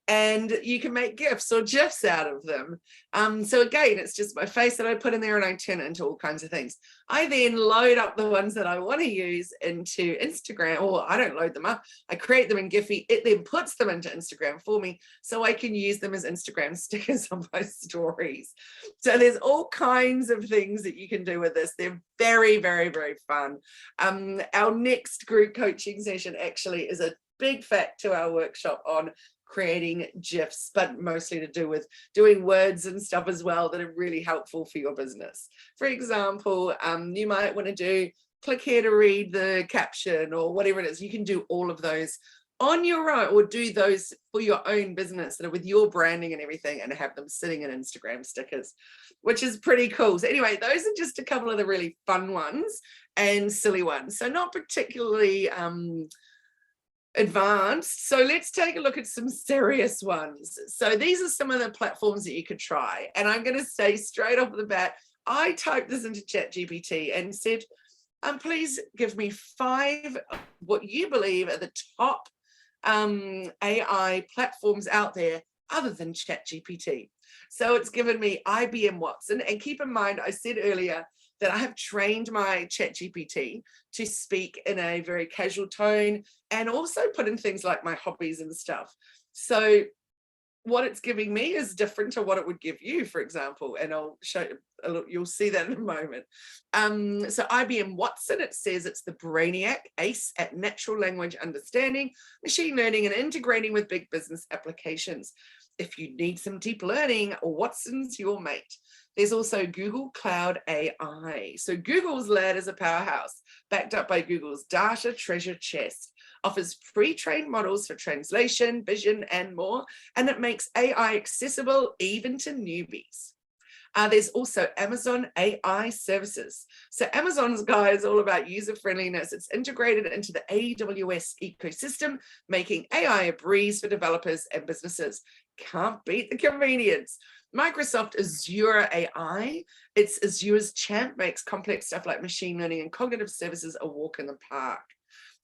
and you can make GIFs or GIFs out of them. So again, it's just my face that I put in there, and I turn it into all kinds of things. I then load up the ones that I want to use into Instagram, or I don't load them up. I create them in Giphy. It then puts them into Instagram for me, so I can use them as Instagram stickers on my stories. So there's all kinds of things that you can do with this. They're very, very, very fun. Our next group coaching session actually is a big fact to our workshop on creating GIFs, but mostly to do with doing words and stuff as well that are really helpful for your business. For example, you might want to do click here to read the caption or whatever it is. You can do all of those on your own, or do those for your own business that are with your branding and everything, and have them sitting in Instagram stickers, which is pretty cool. So anyway, those are just a couple of the really fun ones and silly ones. So not particularly advanced. So let's take a look at some serious ones. So these are some of the platforms that you could try. And I'm going to say straight off the bat, I typed this into ChatGPT and said, please give me 5 what you believe are the top AI platforms out there other than ChatGPT. So it's given me IBM Watson. And keep in mind, I said earlier that I have trained my ChatGPT to speak in a very casual tone, and also put in things like my hobbies and stuff. So what it's giving me is different to what it would give you, for example, and I'll show you, you'll see that in a moment. So IBM Watson, it says it's the brainiac ace at natural language understanding, machine learning, and integrating with big business applications. If you need some deep learning, Watson's your mate. There's also Google Cloud AI. So Google's lad is a powerhouse, backed up by Google's data treasure chest, offers pre-trained models for translation, vision, and more, and it makes AI accessible even to newbies. There's also Amazon AI services. So Amazon's guy is all about user friendliness. It's integrated into the AWS ecosystem, making AI a breeze for developers and businesses. Can't beat the convenience. Microsoft Azure AI, it's Azure's champ, makes complex stuff like machine learning and cognitive services a walk in the park.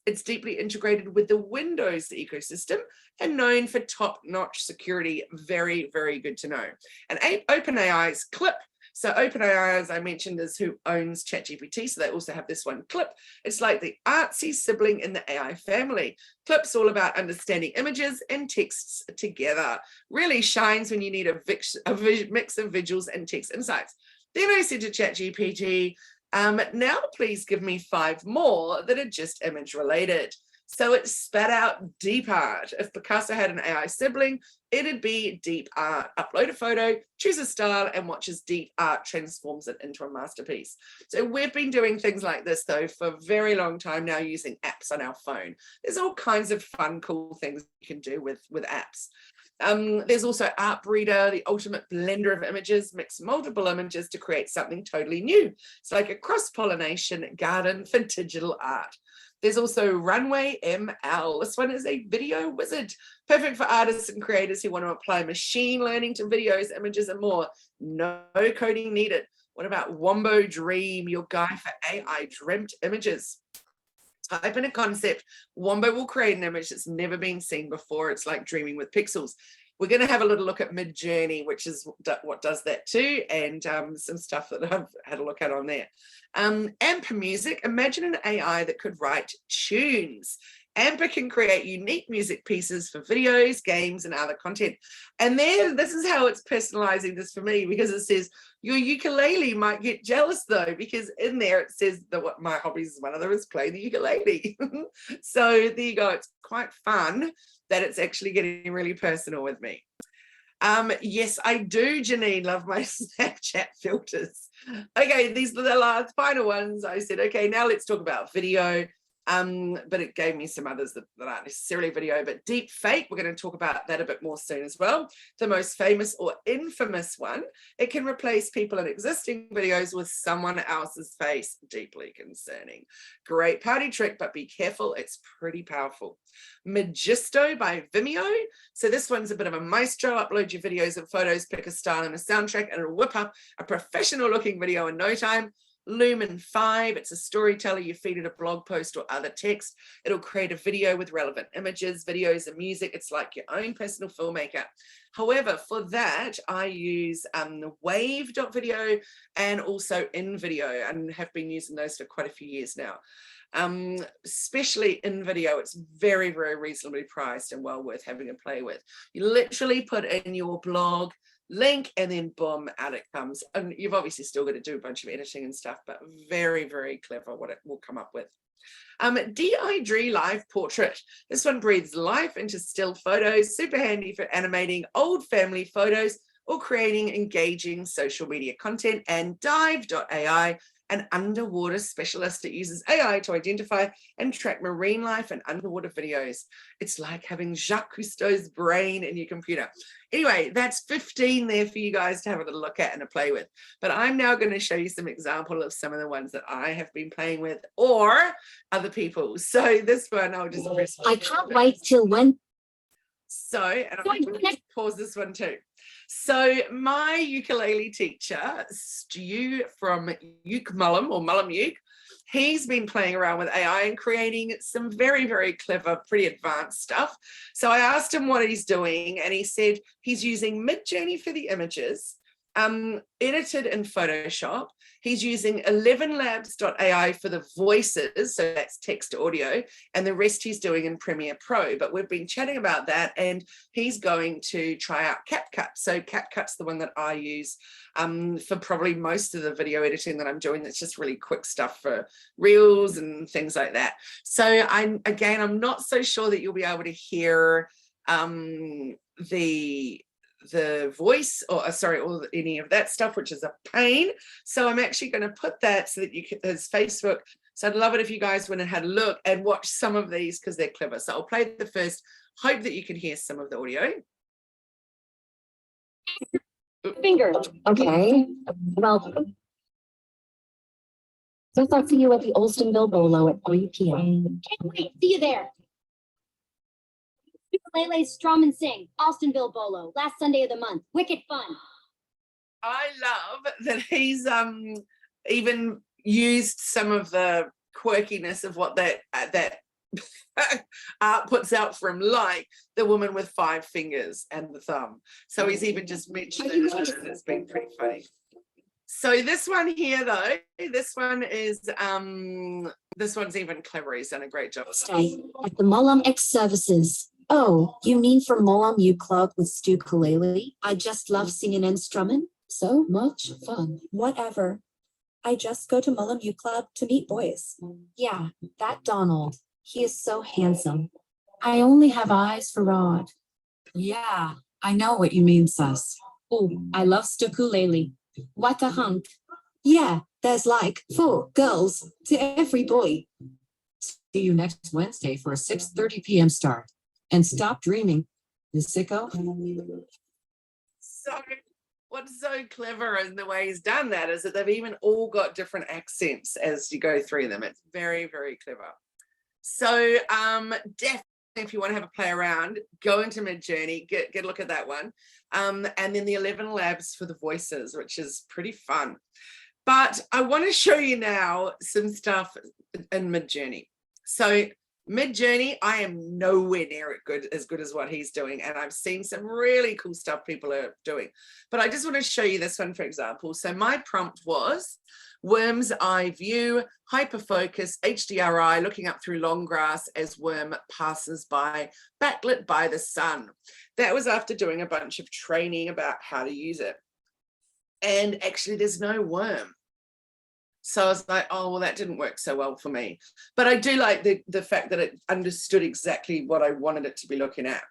It's deeply integrated with the Windows ecosystem and known for top-notch security. Very, very good to know. And OpenAI's Clip So OpenAI, as I mentioned, is who owns ChatGPT. So they also have this one, Clip. It's like the artsy sibling in the AI family. Clip's all about understanding images and texts together. Really shines when you need a mix of visuals and text insights. Then I said to ChatGPT, now please give me 5 more that are just image related. So it spat out deep art. If Picasso had an AI sibling, it'd be deep art. Upload a photo, choose a style, and watch as deep art transforms it into a masterpiece. So we've been doing things like this, though, for a very long time now, using apps on our phone. There's all kinds of fun, cool things you can do with apps. There's also Art Breeder, the ultimate blender of images, mix multiple images to create something totally new. It's like a cross-pollination garden for digital art. There's also Runway ML. This one is a video wizard, perfect for artists and creators who want to apply machine learning to videos, images, and more. No coding needed. What about Wombo Dream, your guide for AI dreamt images? Type in a concept, Wombo will create an image that's never been seen before. It's like dreaming with pixels. We're going to have a little look at Midjourney, which is what does that too, and some stuff that I've had a look at on there. Amp Music, imagine an AI that could write tunes. Amper can create unique music pieces for videos, games, and other content. And then this is how it's personalizing this for me, because it says your ukulele might get jealous though, because in there it says that what my hobbies, one of them is playing the ukulele. So there you go. It's quite fun that it's actually getting really personal with me. Yes, I do, Janine, love my Snapchat filters. Okay, these are the last final ones. I said, okay, now let's talk about video. But it gave me some others that aren't necessarily video, but DEEPFAKE, we're going to talk about that a bit more soon as well. The most famous or infamous one, it can replace people in existing videos with someone else's face. Deeply concerning. Great party trick, but be careful, it's pretty powerful. Magisto by Vimeo. So this one's a bit of a maestro. Upload your videos and photos, pick a style and a soundtrack, and it'll whip up a professional looking video in no time. Lumen 5, it's a storyteller. You feed it a blog post or other text. It'll create a video with relevant images, videos, and music. It's like your own personal filmmaker. However, for that, I use wave.video and also InVideo, and have been using those for quite a few years now. Especially InVideo, it's very, very reasonably priced and well worth having a play with. You literally put in your blog link and then boom, out it comes. And you've obviously still got to do a bunch of editing and stuff, but very, very clever what it will come up with. DIDRE Live Portrait. This one breathes life into still photos, super handy for animating old family photos or creating engaging social media content. And Dive.ai, an underwater specialist that uses AI to identify and track marine life and underwater videos. It's like having Jacques Cousteau's brain in your computer. Anyway, that's 15 there for you guys to have a little look at and a play with. But I'm now going to show you some example of some of the ones that I have been playing with or other people. So this one, I'll just press. I can't wait till when. So, and I'm going to pause this one too. So my ukulele teacher, Stu from Uke Mullum or Mullum Uke, he's been playing around with AI and creating some very, very clever, pretty advanced stuff. So I asked him what he's doing, and he said he's using Midjourney for the images, edited in Photoshop. He's using 11labs.ai for the voices, so that's text to audio, and the rest he's doing in Premiere Pro. But we've been chatting about that, and he's going to try out CapCut. So CapCut's the one that I use for probably most of the video editing that I'm doing. That's just really quick stuff for reels and things like that. So I'm not so sure that you'll be able to hear the voice or any of that stuff, which is a pain. So I'm actually going to put that so that you can, there's Facebook. So I'd love it if you guys went and had a look and watch some of these because they're clever. So I'll play the first, hope that you can hear some of the audio. Finger. Okay. Well, so I'll see you at the Olstonville Bolo at 3 p.m. Can't wait. See you there. Ukulele, strum and sing. Austinville Bolo. Last Sunday of the month. Wicked fun. I love that he's even used some of the quirkiness of what that art puts out from, like the woman with 5 fingers and the thumb. So he's even just mentioned it. It's been pretty funny. So this one here, though, this one is this one's even clever. He's done a great job. Stay at the Molam X services. Oh, you mean from Molam U Club with Stu Kalele? I just love singing and strumming. So much fun. Whatever. I just go to Molam U Club to meet boys. Yeah, that Donald. He is so handsome. I only have eyes for Rod. Yeah, I know what you mean, sus. Oh, I love Stukulele. What a hunk. Yeah, there's like 4 girls to every boy. See you next Wednesday for a 6:30 p.m. start. And stop dreaming, you sicko. So what's so clever in the way he's done that is that they've even all got different accents as you go through them. It's very, very clever. So definitely, if you want to have a play around, go into Midjourney, get a look at that one. And then the 11 labs for the voices, which is pretty fun. But I want to show you now some stuff in Midjourney. So Midjourney, I am nowhere near as good as what he's doing. And I've seen some really cool stuff people are doing. But I just want to show you this one, for example. So my prompt was worm's eye view, hyperfocus, HDRI, looking up through long grass as worm passes by, backlit by the sun. That was after doing a bunch of training about how to use it. And actually there's no worm. So I was like, oh, well, that didn't work so well for me. But I do like the fact that it understood exactly what I wanted it to be looking at.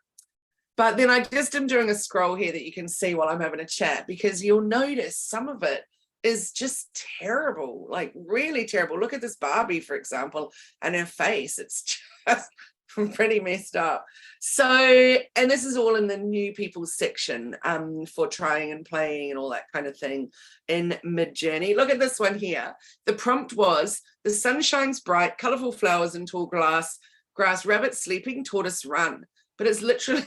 But then I just am doing a scroll here that you can see while I'm having a chat, because you'll notice some of it is just terrible, like really terrible. Look at this Barbie, for example, and her face. It's just pretty messed up. So, and this is all in the new people section for trying and playing and all that kind of thing in Midjourney. Look at this one here. The prompt was, the sun shines bright, colorful flowers and tall grass, rabbit sleeping, tortoise run. But it's literally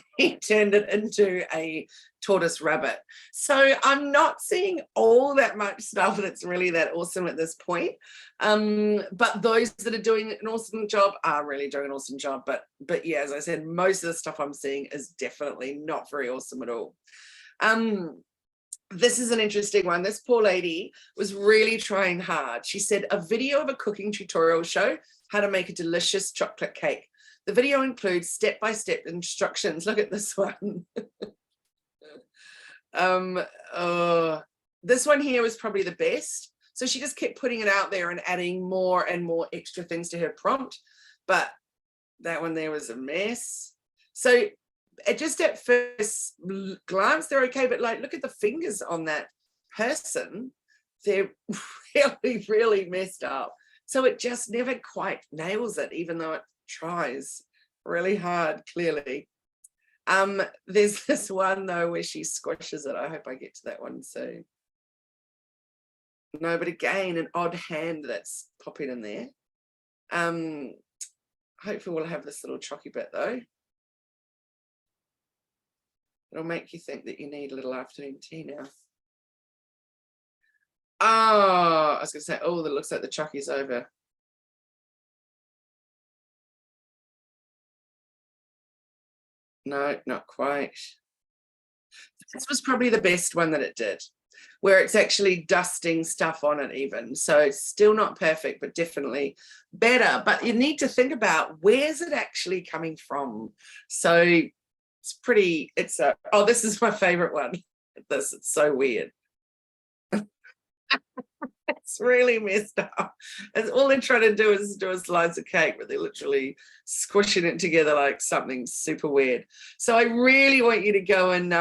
turned it into a tortoise rabbit. So I'm not seeing all that much stuff that's really that awesome at this point. But those that are doing an awesome job are really doing an awesome job. But yeah, as I said, most of the stuff I'm seeing is definitely not very awesome at all. This is an interesting one. This poor lady was really trying hard. She said, a video of a cooking tutorial show how to make a delicious chocolate cake. The video includes step-by-step instructions. Look at this one. This one here was probably the best. So she just kept putting it out there and adding more and more extra things to her prompt. But that one there was a mess. So just at first glance, they're okay. But like, look at the fingers on that person. They're really, really messed up. So it just never quite nails it, even though it tries really hard, clearly. There's this one though where she squishes it. I hope I get to that one soon. No, but again, an odd hand that's popping in there. Hopefully we'll have this little chalky bit though. It'll make you think that you need a little afternoon tea now. Oh, I was gonna say, oh, that looks like the chalky's over. No, not quite. This was probably the best one that it did, where it's actually dusting stuff on it even. So it's still not perfect, but definitely better. But you need to think about, where's it actually coming from? So it's pretty, oh, this is my favorite one. It's so weird. It's really messed up. And all they're trying to do is do a slice of cake, but they're literally squishing it together like something super weird. So I really want you to go and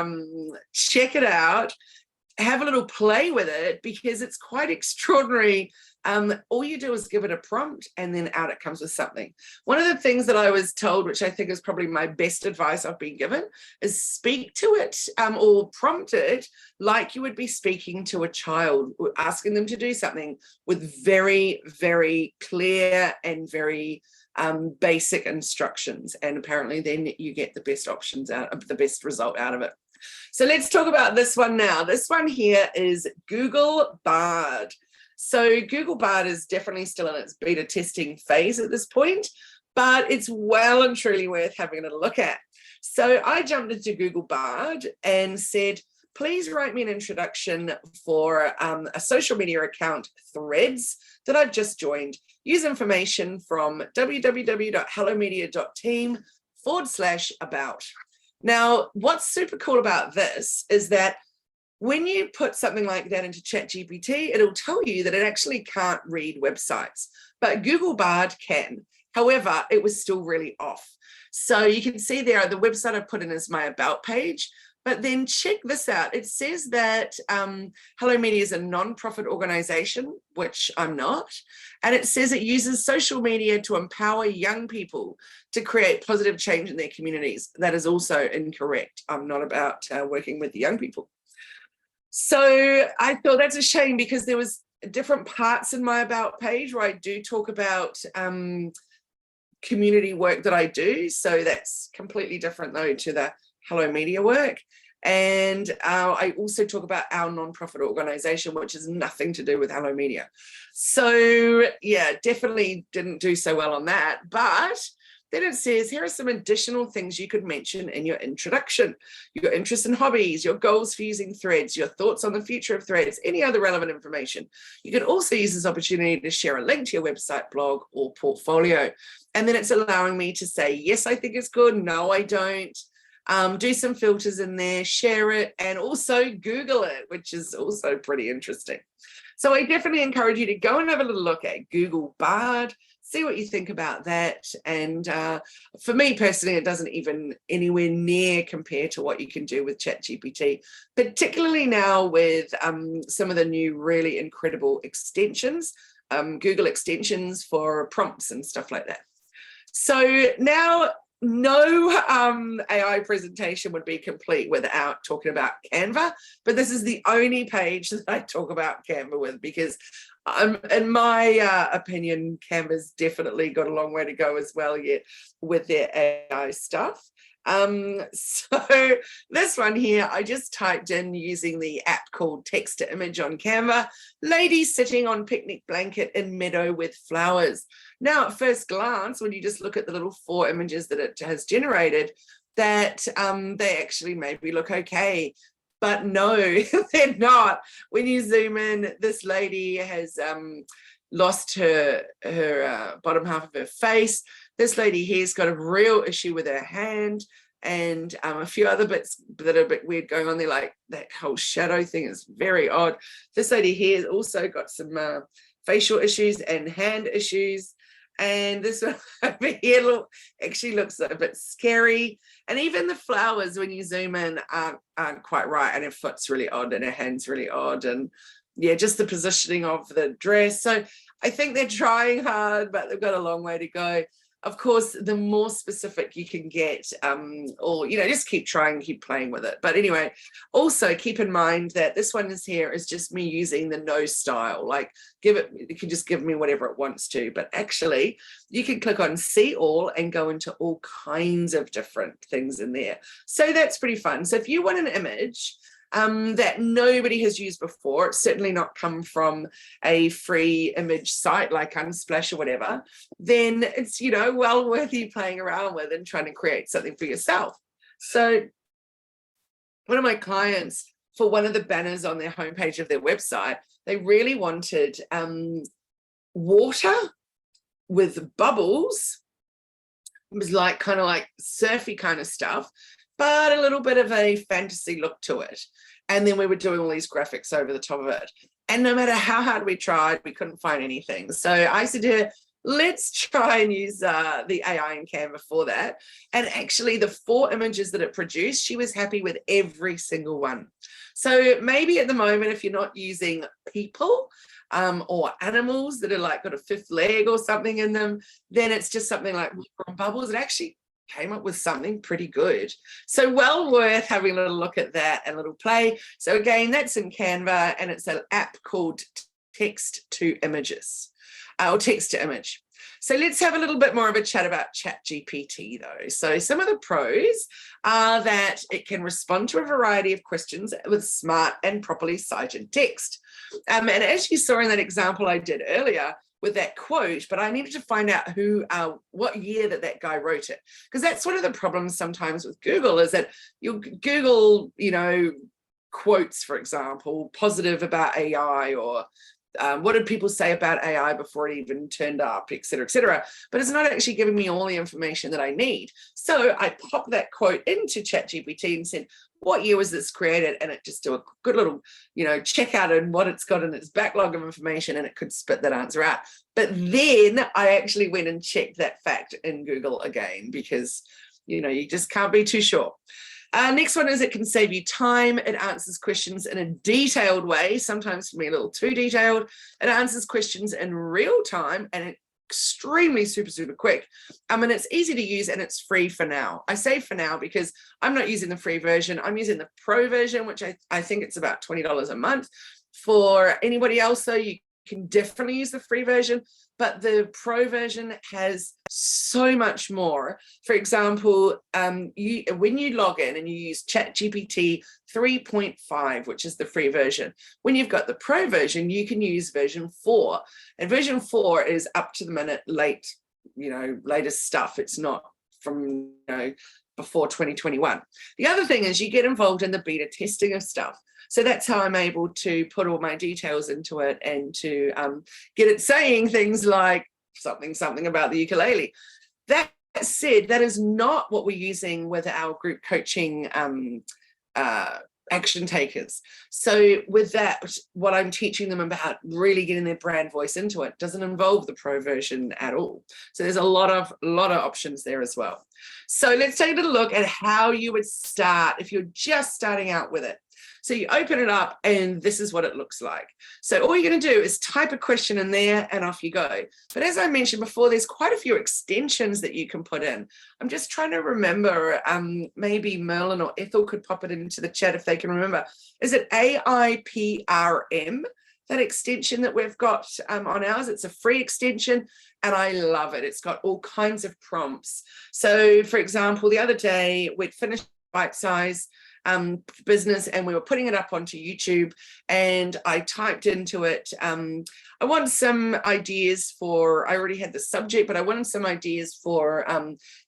check it out, have a little play with it, because it's quite extraordinary. All you do is give it a prompt and then out it comes with something. One of the things that I was told, which I think is probably my best advice I've been given, is speak to it or prompt it like you would be speaking to a child, asking them to do something with very, very clear and very basic instructions. And apparently then you get the best options out of the best result out of it. So let's talk about this one now. This one here is Google Bard. So Google Bard is definitely still in its beta testing phase at this point, but it's well and truly worth having a look at. So I jumped into Google Bard and said, please write me an introduction for a social media account, Threads, that I've just joined. Use information from www.hellomedia.team/about. Now, what's super cool about this is that when you put something like that into ChatGPT, it'll tell you that it actually can't read websites, but Google Bard can. However, it was still really off. So you can see there, the website I put in is my about page, but then check this out. It says that Hello Media is a non-profit organization, which I'm not. And it says it uses social media to empower young people to create positive change in their communities. That is also incorrect. I'm not about working with young people. So I thought that's a shame, because there was different parts in my about page where I do talk about community work that I do. So that's completely different though to the Hello Media work. And I also talk about our nonprofit organization, which has nothing to do with Hello Media. So yeah, definitely didn't do so well on that. But then it says, here are some additional things you could mention in your introduction: your interests and hobbies, your goals for using Threads, your thoughts on the future of Threads, any other relevant information. You could also use this opportunity to share a link to your website, blog, or portfolio. And then it's allowing me to say, yes, I think it's good. No, I don't. Do some filters in there, share it, and also Google it, which is also pretty interesting. So I definitely encourage you to go and have a little look at Google Bard, see what you think about that. And for me personally, it doesn't even anywhere near compare to what you can do with ChatGPT, particularly now with some of the new really incredible extensions, Google extensions for prompts and stuff like that. So now, no AI presentation would be complete without talking about Canva, but this is the only page that I talk about Canva with, because in my opinion, Canva's definitely got a long way to go as well yet with their AI stuff. So this one here, I just typed in using the app called Text to Image on Canva, lady sitting on picnic blanket in meadow with flowers. Now, at first glance, when you just look at the little 4 images that it has generated, that they actually maybe look okay. But no, they're not. When you zoom in, this lady has lost her bottom half of her face. This lady here's got a real issue with her hand, and a few other bits that are a bit weird going on there, like that whole shadow thing is very odd. This lady here has also got some facial issues and hand issues. And this one over here actually looks a bit scary. And even the flowers, when you zoom in, aren't quite right. And her foot's really odd and her hand's really odd. And yeah, just the positioning of the dress. So I think they're trying hard, but they've got a long way to go. Of course, the more specific you can get, or, you know, just keep trying, keep playing with it. But anyway, also keep in mind that this one is just me using the no style, like it can just give me whatever it wants to. But actually, you can click on see all and go into all kinds of different things in there. So that's pretty fun. So if you want an image that nobody has used before, it's certainly not come from a free image site like Unsplash or whatever, then it's, you know, well worth you playing around with and trying to create something for yourself. So one of my clients, for one of the banners on their homepage of their website, they really wanted water with bubbles. It was like kind of like surfy kind of stuff, but a little bit of a fantasy look to it. And then we were doing all these graphics over the top of it. And no matter how hard we tried, we couldn't find anything. So I said to her, let's try and use the AI in Canva for that. And actually the 4 images that it produced, she was happy with every single one. So maybe at the moment, if you're not using people or animals that are like got a 5th leg or something in them, then it's just something like bubbles. It actually came up with something pretty good. So well worth having a little look at that and a little play. So again, that's in Canva, and it's an app called Text to Images, or Text to Image. So let's have a little bit more of a chat about ChatGPT though. So some of the pros are that it can respond to a variety of questions with smart and properly cited text. And as you saw in that example I did earlier, with that quote, but I needed to find out what year that guy wrote it. Because that's one of the problems sometimes with Google, is that you'll Google, you know, quotes, for example, positive about AI, or what did people say about AI before it even turned up, et cetera, but it's not actually giving me all the information that I need. So I popped that quote into ChatGPT and said, what year was this created? And it just do a good little, check out on what it's got in its backlog of information, and it could spit that answer out. But then I actually went and checked that fact in Google again, because, you just can't be too sure. Next one is it can save you time. It answers questions in a detailed way, sometimes for me a little too detailed. It answers questions in real time and extremely super quick. And it's easy to use, and it's free for now. I say for now because I'm not using the free version. I'm using the pro version, which I think it's about $20 a month. For anybody else, though, you can definitely use the free version, but the pro version has so much more. For example, when you log in and you use ChatGPT 3.5, which is the free version, when you've got the pro version, you can use version 4, and version 4 is up to the minute latest stuff. It's not from before 2021. The other thing is you get involved in the beta testing of stuff. So that's how I'm able to put all my details into it and to get it saying things like something about the ukulele. That said, that is not what we're using with our group coaching action takers. So with that, what I'm teaching them about really getting their brand voice into it doesn't involve the pro version at all. So there's a lot of options there as well. So let's take a little look at how you would start if you're just starting out with it. So you open it up and this is what it looks like. So all you're going to do is type a question in there and off you go. But as I mentioned before, there's quite a few extensions that you can put in. I'm just trying to remember, maybe Merlin or Ethel could pop it into the chat if they can remember. Is it AIPRM, that extension that we've got on ours? It's a free extension and I love it. It's got all kinds of prompts. So for example, the other day we'd finished bite size business and we were putting it up onto YouTube, and I typed into it, I want some ideas for, I already had the subject, but I wanted some ideas for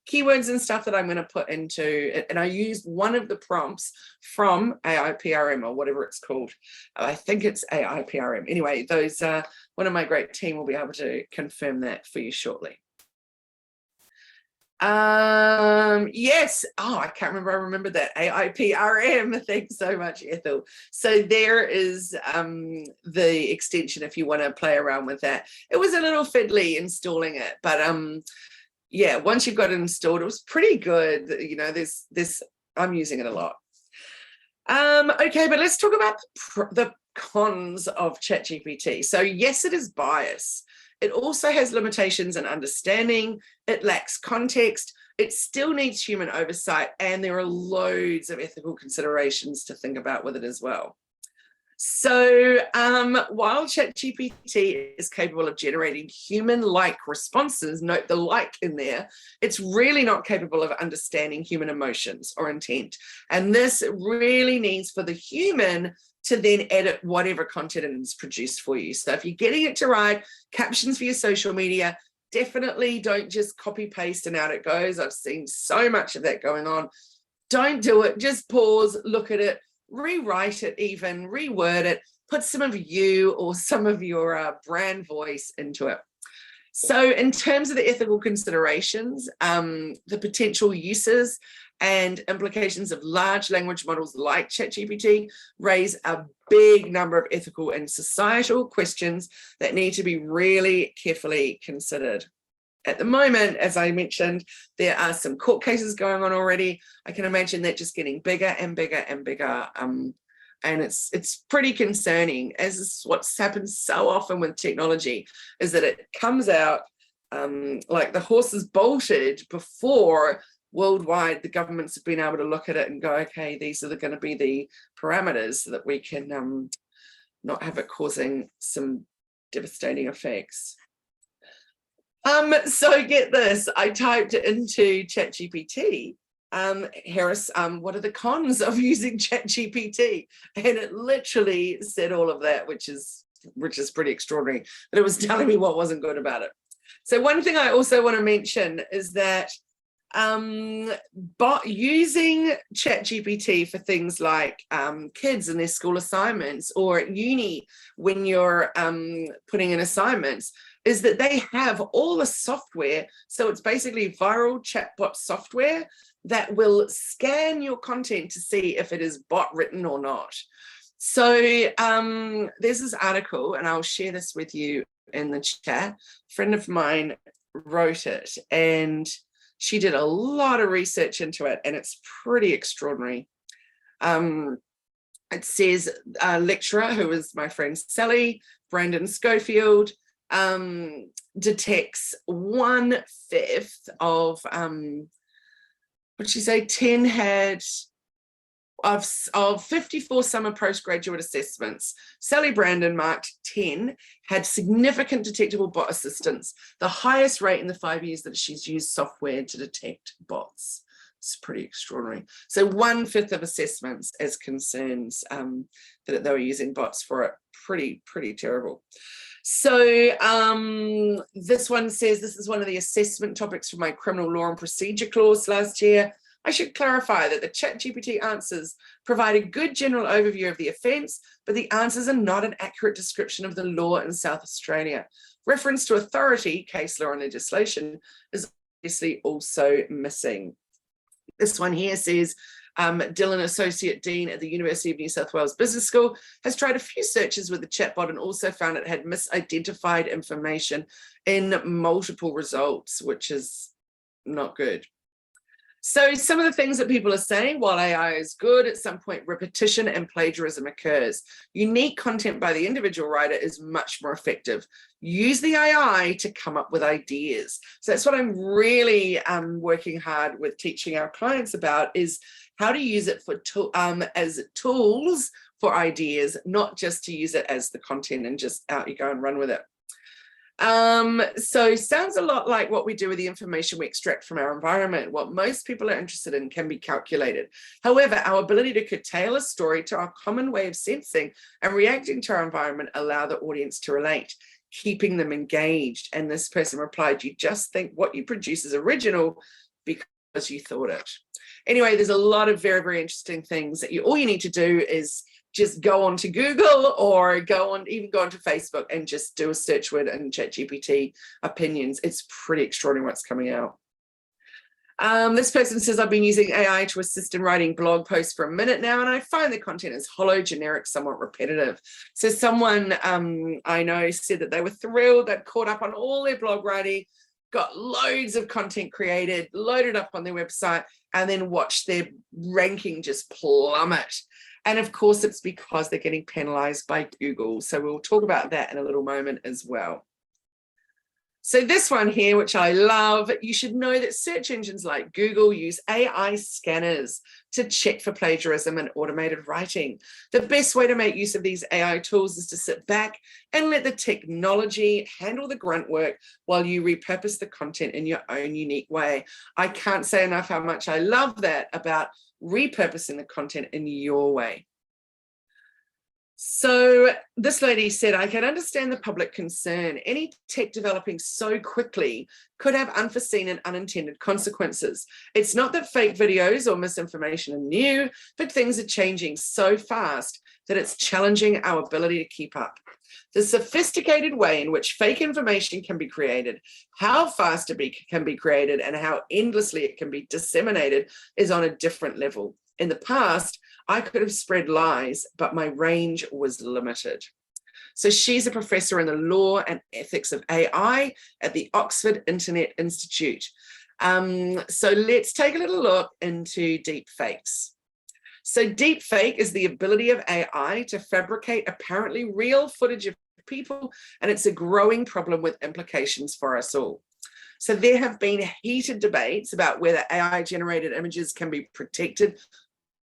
keywords and stuff that I'm going to put into it. And I used one of the prompts from AIPRM or whatever it's called. I think it's AIPRM. Anyway, those one of my great team will be able to confirm that for you shortly. Yes. Oh, I can't remember. I remember that AIPRM. Thanks so much, Ethel. So there is the extension if you want to play around with that. It was a little fiddly installing it, but yeah, once you've got it installed, it was pretty good. This I'm using it a lot. Okay, but let's talk about the cons of ChatGPT. So yes, it is biased. It also has limitations in understanding. It lacks context. It still needs human oversight. And there are loads of ethical considerations to think about with it as well. So while ChatGPT is capable of generating human-like responses, note the like in there, it's really not capable of understanding human emotions or intent. And this really needs for the human to then edit whatever content is produced for you. So if you're getting it to write captions for your social media, definitely don't just copy paste and out it goes. I've seen so much of that going on. Don't do it. Just pause, look at it, rewrite it, even reword it, put some of you or some of your brand voice into it. So in terms of the ethical considerations, the potential uses and implications of large language models like ChatGPT raise a big number of ethical and societal questions that need to be really carefully considered. At the moment, as I mentioned, there are some court cases going on already. I can imagine that just getting bigger and bigger and bigger. And it's pretty concerning, as is what's happened so often with technology, is that it comes out like the horse is bolted before worldwide the governments have been able to look at it and go, okay, these are going to be the parameters so that we can not have it causing some devastating effects. So get this, I typed into ChatGPT, Harris, what are the cons of using ChatGPT? And it literally said all of that, which is pretty extraordinary, but it was telling me what wasn't good about it. So one thing I also want to mention is that But using ChatGPT for things like kids and their school assignments, or at uni when you're putting in assignments, is that they have all the software. So it's basically viral chatbot software that will scan your content to see if it is bot written or not. So there's this article, and I'll share this with you in the chat. A friend of mine wrote it, and she did a lot of research into it, and it's pretty extraordinary. It says a lecturer, who is my friend Sally, Brandon Schofield, detects 1/5 of, what'd she say, 10 had, of 54 summer postgraduate assessments, Sally Brandon marked 10 had significant detectable bot assistance, the highest rate in the 5 years that she's used software to detect bots. It's pretty extraordinary. So 1/5 of assessments as concerns that they were using bots for it. Pretty terrible. So this one says, this is one of the assessment topics for my criminal law and procedure course last year. I should clarify that the ChatGPT answers provide a good general overview of the offence, but the answers are not an accurate description of the law in South Australia. Reference to authority, case law and legislation is obviously also missing. This one here says, Dylan, Associate Dean at the University of New South Wales Business School, has tried a few searches with the chatbot and also found it had misidentified information in multiple results, which is not good. So some of the things that people are saying, while AI is good, at some point repetition and plagiarism occurs. Unique content by the individual writer is much more effective. Use the AI to come up with ideas. So that's what I'm really working hard with teaching our clients about, is how to use it for as tools for ideas, not just to use it as the content and just out you go and run with it. So sounds a lot like what we do with the information we extract from our environment. What most people are interested in can be calculated. However, our ability to curtail a story to our common way of sensing and reacting to our environment allow the audience to relate, keeping them engaged. And this person replied, you just think what you produce is original because you thought it. Anyway, there's a lot of very, very interesting things that all you need to do is just go on to Google, or even go onto Facebook and just do a search word and ChatGPT opinions. It's pretty extraordinary what's coming out. This person says, I've been using AI to assist in writing blog posts for a minute now, and I find the content is hollow, generic, somewhat repetitive. So someone I know said that they were thrilled, they'd caught up on all their blog writing, got loads of content created, loaded up on their website, and then watched their ranking just plummet. And of course, it's because they're getting penalized by Google. So we'll talk about that in a little moment as well. So this one here, which I love, you should know that search engines like Google use AI scanners to check for plagiarism and automated writing. The best way to make use of these AI tools is to sit back and let the technology handle the grunt work while you repurpose the content in your own unique way. I can't say enough how much I love that about repurposing the content in your way. So this lady said, I can understand the public concern. Any tech developing so quickly could have unforeseen and unintended consequences. It's not that fake videos or misinformation are new, but things are changing so fast that it's challenging our ability to keep up. The sophisticated way in which fake information can be created, how fast it can be created, and how endlessly it can be disseminated is on a different level. In the past, I could have spread lies, but my range was limited. So she's a professor in the law and ethics of AI at the Oxford Internet Institute. So let's take a little look into deepfakes. So deepfake is the ability of AI to fabricate apparently real footage of people, and it's a growing problem with implications for us all. So there have been heated debates about whether AI-generated images can be protected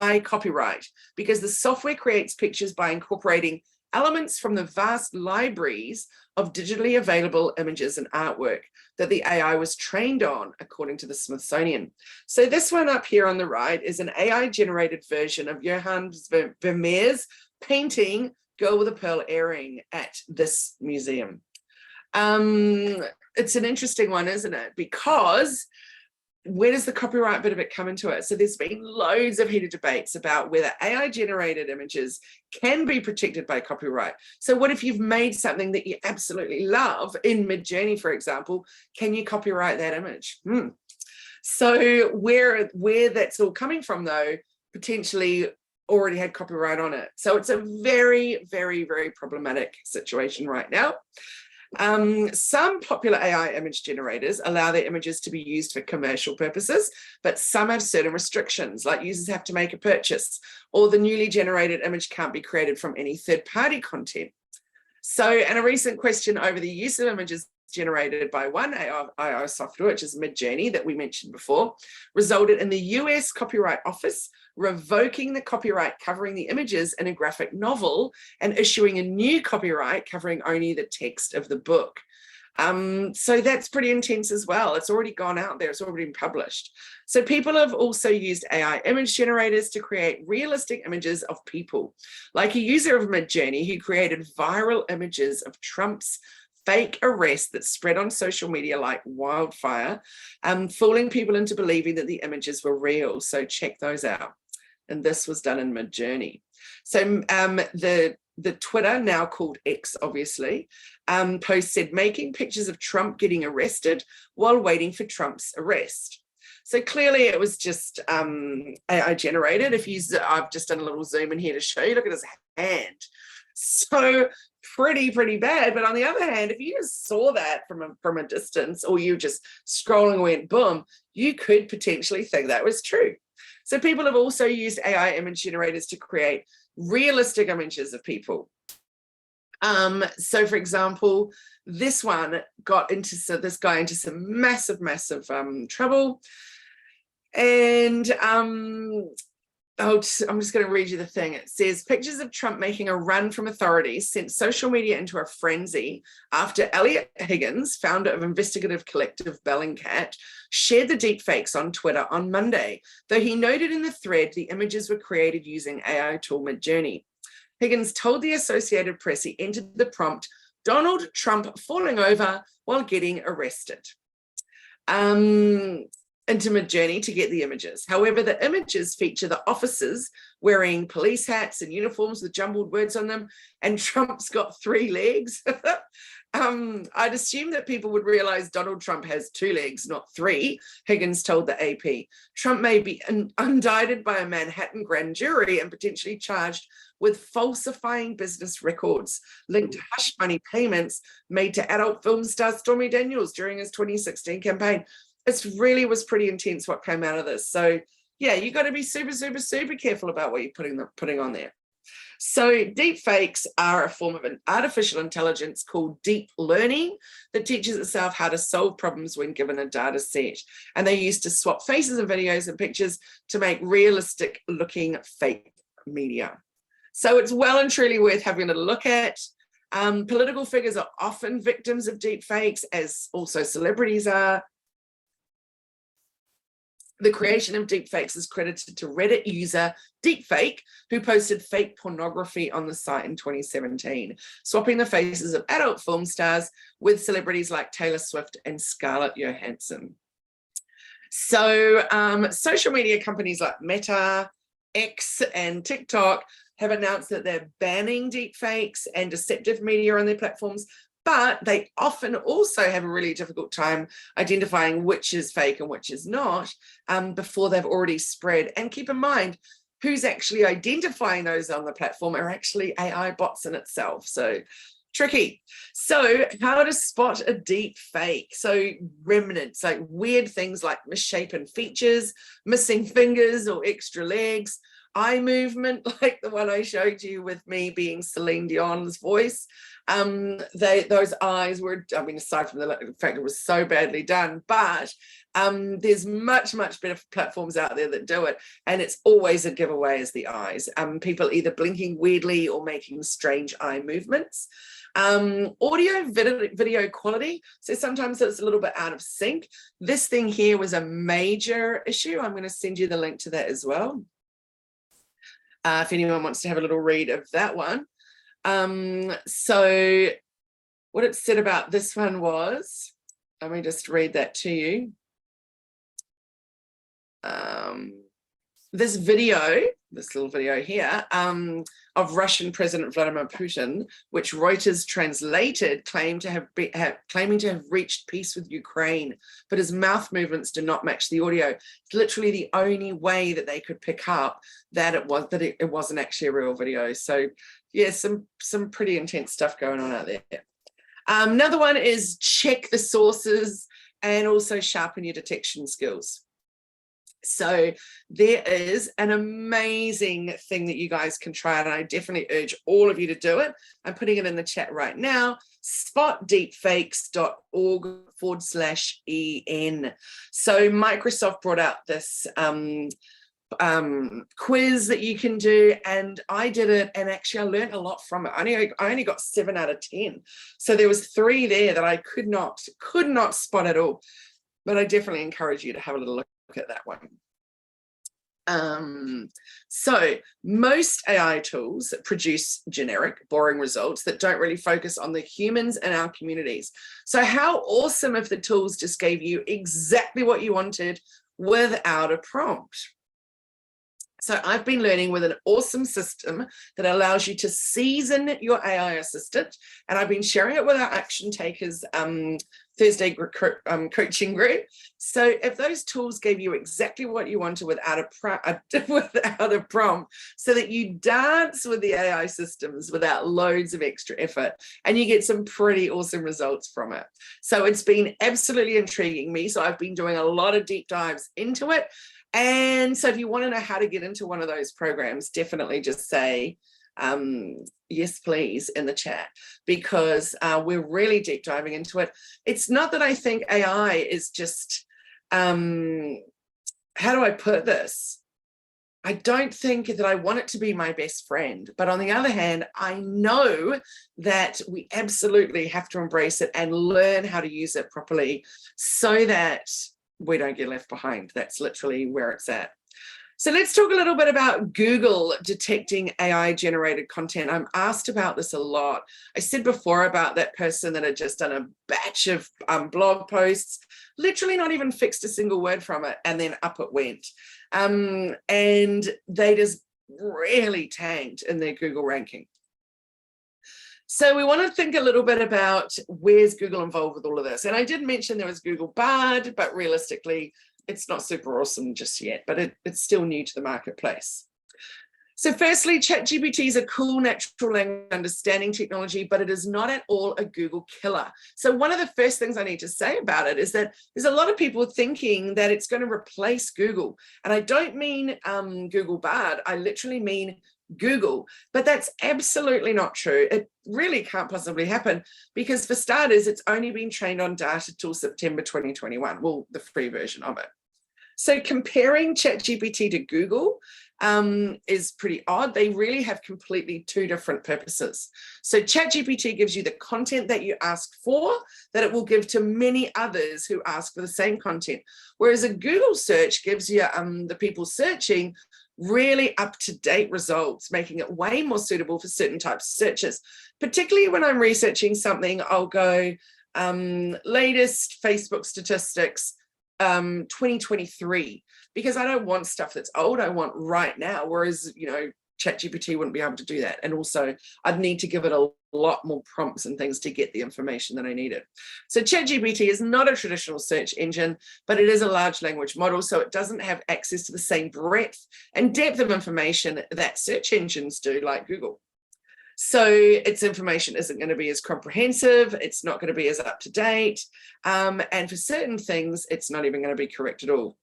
by copyright, because the software creates pictures by incorporating elements from the vast libraries of digitally available images and artwork that the AI was trained on, according to the Smithsonian. So this one up here on the right is an AI-generated version of Johann Vermeer's painting Girl with a Pearl Earring at this museum. It's an interesting one, isn't it? Because where does the copyright bit of it come into it? So there's been loads of heated debates about whether AI generated images can be protected by copyright. So what if you've made something that you absolutely love in Midjourney, for example, can you copyright that image? So where that's all coming from, though, potentially already had copyright on it. So it's a very, very, very problematic situation right now. Some popular AI image generators allow their images to be used for commercial purposes, but some have certain restrictions, like users have to make a purchase, or the newly generated image can't be created from any third-party content. So, and a recent question over the use of images generated by one AI software, which is Midjourney, that we mentioned before, resulted in the US Copyright Office revoking the copyright covering the images in a graphic novel and issuing a new copyright covering only the text of the book. So that's pretty intense as well. It's already gone out there. It's already been published. So people have also used AI image generators to create realistic images of people, like a user of Midjourney who created viral images of Trump's fake arrest that spread on social media like wildfire, fooling people into believing that the images were real. So check those out. And this was done in Midjourney. So the Twitter, now called X, obviously, post said, making pictures of Trump getting arrested while waiting for Trump's arrest. So clearly it was just AI generated. I've just done a little zoom in here to show you, look at his hand. So pretty bad. But on the other hand, if you just saw that from a distance, or you just scrolling and went boom, you could potentially think that was true. So people have also used AI image generators to create realistic images of people. So for example, this one got into this guy into some massive trouble. And I'm just going to read you the thing. It says, pictures of Trump making a run from authorities sent social media into a frenzy after Elliot Higgins, founder of investigative collective Bellingcat, shared the deepfakes on Twitter on Monday, though he noted in the thread the images were created using AI tool Midjourney. Higgins told the Associated Press he entered the prompt, Donald Trump falling over while getting arrested, into Midjourney to get the images. However, the images feature the officers wearing police hats and uniforms with jumbled words on them, and Trump's got 3 legs. I'd assume that people would realize Donald Trump has 2 legs, not 3, Higgins told the AP. Trump may be indicted by a Manhattan grand jury and potentially charged with falsifying business records linked to hush money payments made to adult film star Stormy Daniels during his 2016 campaign. It really was pretty intense what came out of this. So yeah, you got to be super careful about what you're putting on there. So deep fakes are a form of an artificial intelligence called deep learning that teaches itself how to solve problems when given a data set. And they're used to swap faces and videos and pictures to make realistic looking fake media. So it's well and truly worth having a look at. Political figures are often victims of deep fakes, as also celebrities are. The creation of deepfakes is credited to Reddit user DeepFake, who posted fake pornography on the site in 2017, swapping the faces of adult film stars with celebrities like Taylor Swift and Scarlett Johansson. So social media companies like Meta, X, and TikTok have announced that they're banning deepfakes and deceptive media on their platforms, but they often also have a really difficult time identifying which is fake and which is not before they've already spread. And keep in mind, who's actually identifying those on the platform are actually AI bots in itself. So tricky. So how to spot a deep fake? So remnants, like weird things like misshapen features, missing fingers or extra legs, eye movement, like the one I showed you with me being Celine Dion's voice. Those eyes were, I mean, aside from the fact it was so badly done, but there's much better platforms out there that do it, and it's always a giveaway as the eyes. People either blinking weirdly or making strange eye movements. Audio video quality, so sometimes it's a little bit out of sync. This thing here was a major issue. I'm going to send you the link to that as well, if anyone wants to have a little read of that one. So what it said about this one was, let me just read that to you. this video, this little video here, of Russian President Vladimir Putin, which Reuters translated, claiming to have reached peace with Ukraine, but his mouth movements do not match the audio. It's literally the only way that they could pick up that it wasn't actually a real video. So yeah, some pretty intense stuff going on out there. Another one is check the sources and also sharpen your detection skills. So there is an amazing thing that you guys can try, and I definitely urge all of you to do it. I'm putting it in the chat right now, spotdeepfakes.org/EN. So Microsoft brought out this quiz that you can do, and I did it, and actually I learned a lot from it. I only got 7 out of 10. So there was 3 there that I could not spot at all, but I definitely encourage you to have a little look at that one. So most AI tools produce generic, boring results that don't really focus on the humans in our communities. So how awesome if the tools just gave you exactly what you wanted without a prompt. So I've been learning with an awesome system that allows you to season your AI assistant, and I've been sharing it with our action takers Thursday coaching group. So if those tools gave you exactly what you wanted without a prompt, so that you dance with the AI systems without loads of extra effort, and you get some pretty awesome results from it. So it's been absolutely intriguing me. So I've been doing a lot of deep dives into it. And so if you want to know how to get into one of those programs, definitely just say yes, please, in the chat, because we're really deep diving into it. It's not that I think AI is just, how do I put this? I don't think that I want it to be my best friend, but on the other hand, I know that we absolutely have to embrace it and learn how to use it properly so that we don't get left behind. That's literally where it's at. So let's talk a little bit about Google detecting AI generated content. I'm asked about this a lot. I said before about that person that had just done a batch of blog posts, literally not even fixed a single word from it, and then up it went. And they just really tanked in their Google ranking. So we want to think a little bit about where's Google involved with all of this. And I did mention there was Google Bard, but realistically, it's not super awesome just yet, but it's still new to the marketplace. So firstly, ChatGPT is a cool natural language understanding technology, but it is not at all a Google killer. So one of the first things I need to say about it is that there's a lot of people thinking that it's going to replace Google. And I don't mean Google Bard, I literally mean Google, but that's absolutely not true. It really can't possibly happen because, for starters, it's only been trained on data till September 2021, well, the free version of it. So comparing ChatGPT to Google is pretty odd. They really have completely 2 different purposes. So ChatGPT gives you the content that you ask for, that it will give to many others who ask for the same content, whereas a Google search gives you the people searching really up-to-date results, making it way more suitable for certain types of searches. Particularly when I'm researching something, I'll go latest Facebook statistics 2023, because I don't want stuff that's old, I want right now, whereas, you know, ChatGPT wouldn't be able to do that. And also I'd need to give it a lot more prompts and things to get the information that I needed. So ChatGPT is not a traditional search engine, but it is a large language model. So it doesn't have access to the same breadth and depth of information that search engines do, like Google. So its information isn't going to be as comprehensive. It's not going to be as up to date. And for certain things, it's not even going to be correct at all.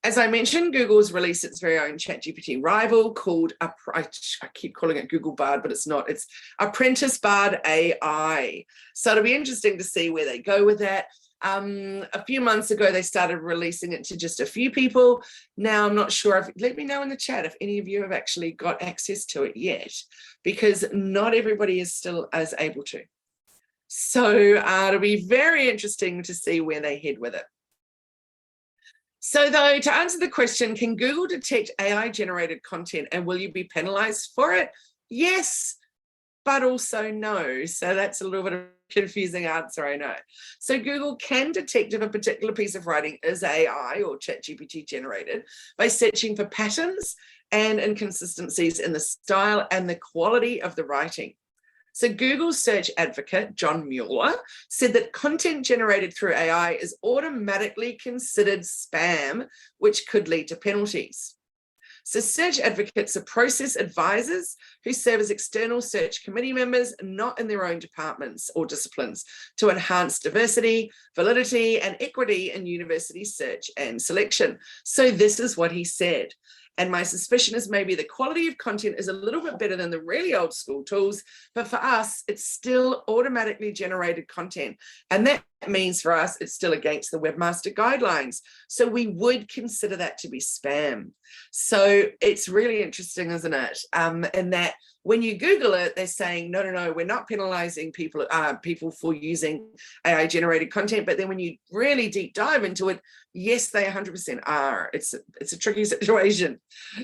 As I mentioned, Google's released its very own ChatGPT rival called, I keep calling it Google Bard, but it's not. It's Apprentice Bard AI. So it'll be interesting to see where they go with that. A few months ago, they started releasing it to just a few people. Now, I'm not sure let me know in the chat if any of you have actually got access to it yet, because not everybody is still as able to. So it'll be very interesting to see where they head with it. So though, to answer the question, can Google detect AI generated content and will you be penalized for it? Yes, but also no. So that's a little bit of confusing answer, I know. So Google can detect if a particular piece of writing is AI or ChatGPT generated by searching for patterns and inconsistencies in the style and the quality of the writing. So Google's search advocate, John Mueller, said that content generated through AI is automatically considered spam, which could lead to penalties. So search advocates are process advisors who serve as external search committee members, not in their own departments or disciplines, to enhance diversity, validity, and equity in university search and selection. So this is what he said. And my suspicion is maybe the quality of content is a little bit better than the really old school tools, but for us, it's still automatically generated content. And that means for us, it's still against the webmaster guidelines. So we would consider that to be spam. So it's really interesting, isn't it? And that when you Google it, they're saying, no, we're not penalizing people for using AI generated content. But then when you really deep dive into it, yes, they 100% are. It's a tricky situation.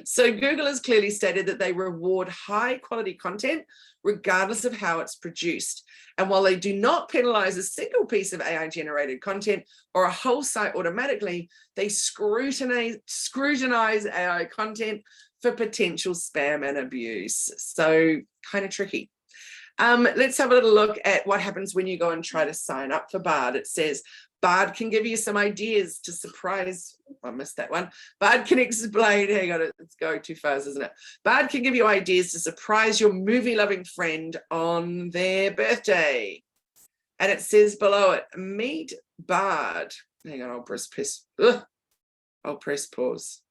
So Google has clearly stated that they reward high quality content regardless of how it's produced. And while they do not penalize a single piece of AI generated content or a whole site automatically, they scrutinize AI content for potential spam and abuse. So kind of tricky. Let's have a little look at what happens when you go and try to sign up for Bard. It says, Bard can give you some ideas to surprise. I missed that one. Bard can explain. Hang on, it's going too fast, isn't it? Bard can give you ideas to surprise your movie-loving friend on their birthday. And it says below it, meet Bard. Hang on, I'll press pause.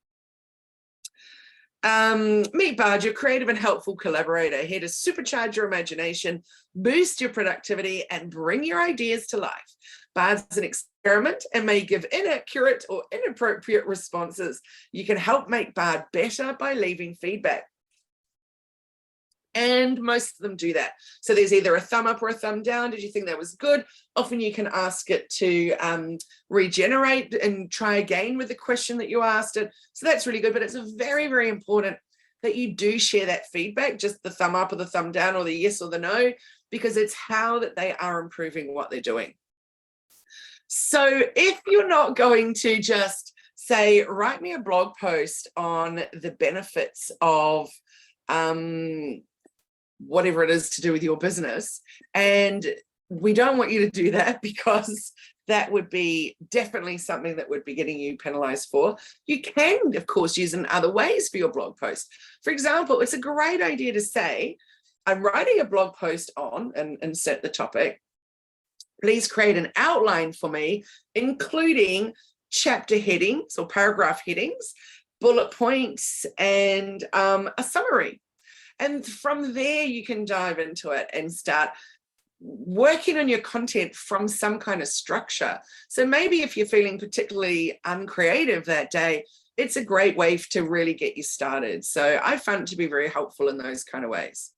Meet Bard, your creative and helpful collaborator, here to supercharge your imagination, boost your productivity, and bring your ideas to life. Bard's an experiment and may give inaccurate or inappropriate responses. You can help make Bard better by leaving feedback. And most of them do that. So there's either a thumb up or a thumb down. Did you think that was good? Often you can ask it to regenerate and try again with the question that you asked it. So that's really good, but it's very, very important that you do share that feedback, just the thumb up or the thumb down or the yes or the no, because it's how that they are improving what they're doing. So if you're not going to just say, write me a blog post on the benefits of whatever it is to do with your business, and we don't want you to do that because that would be definitely something that would be getting you penalized for. You can, of course, use it in other ways for your blog post. For example, it's a great idea to say, I'm writing a blog post on, and insert the topic. Please create an outline for me, including chapter headings or paragraph headings, bullet points, and a summary. And from there, you can dive into it and start working on your content from some kind of structure. So maybe if you're feeling particularly uncreative that day, it's a great way to really get you started. So I found it to be very helpful in those kind of ways.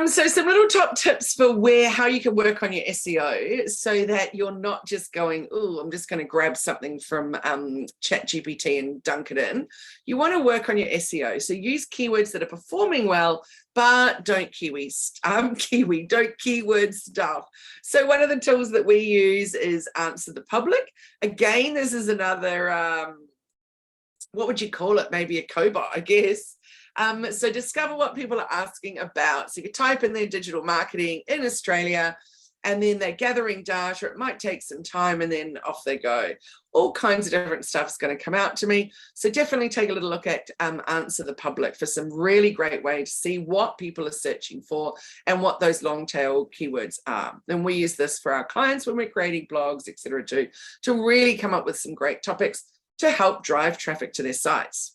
So some little top tips for how you can work on your SEO so that you're not just going, oh, I'm just going to grab something from ChatGPT and dunk it in. You want to work on your SEO. So use keywords that are performing well, but don't keyword stuff. So one of the tools that we use is Answer the Public. Again, this is another, what would you call it? Maybe a cobot, I guess. So discover what people are asking about. So you type in their digital marketing in Australia, and then they're gathering data. It might take some time, and then off they go. All kinds of different stuff is going to come out to me. So definitely take a little look at Answer the Public for some really great way to see what people are searching for and what those long tail keywords are. And we use this for our clients when we're creating blogs, etc., to really come up with some great topics to help drive traffic to their sites.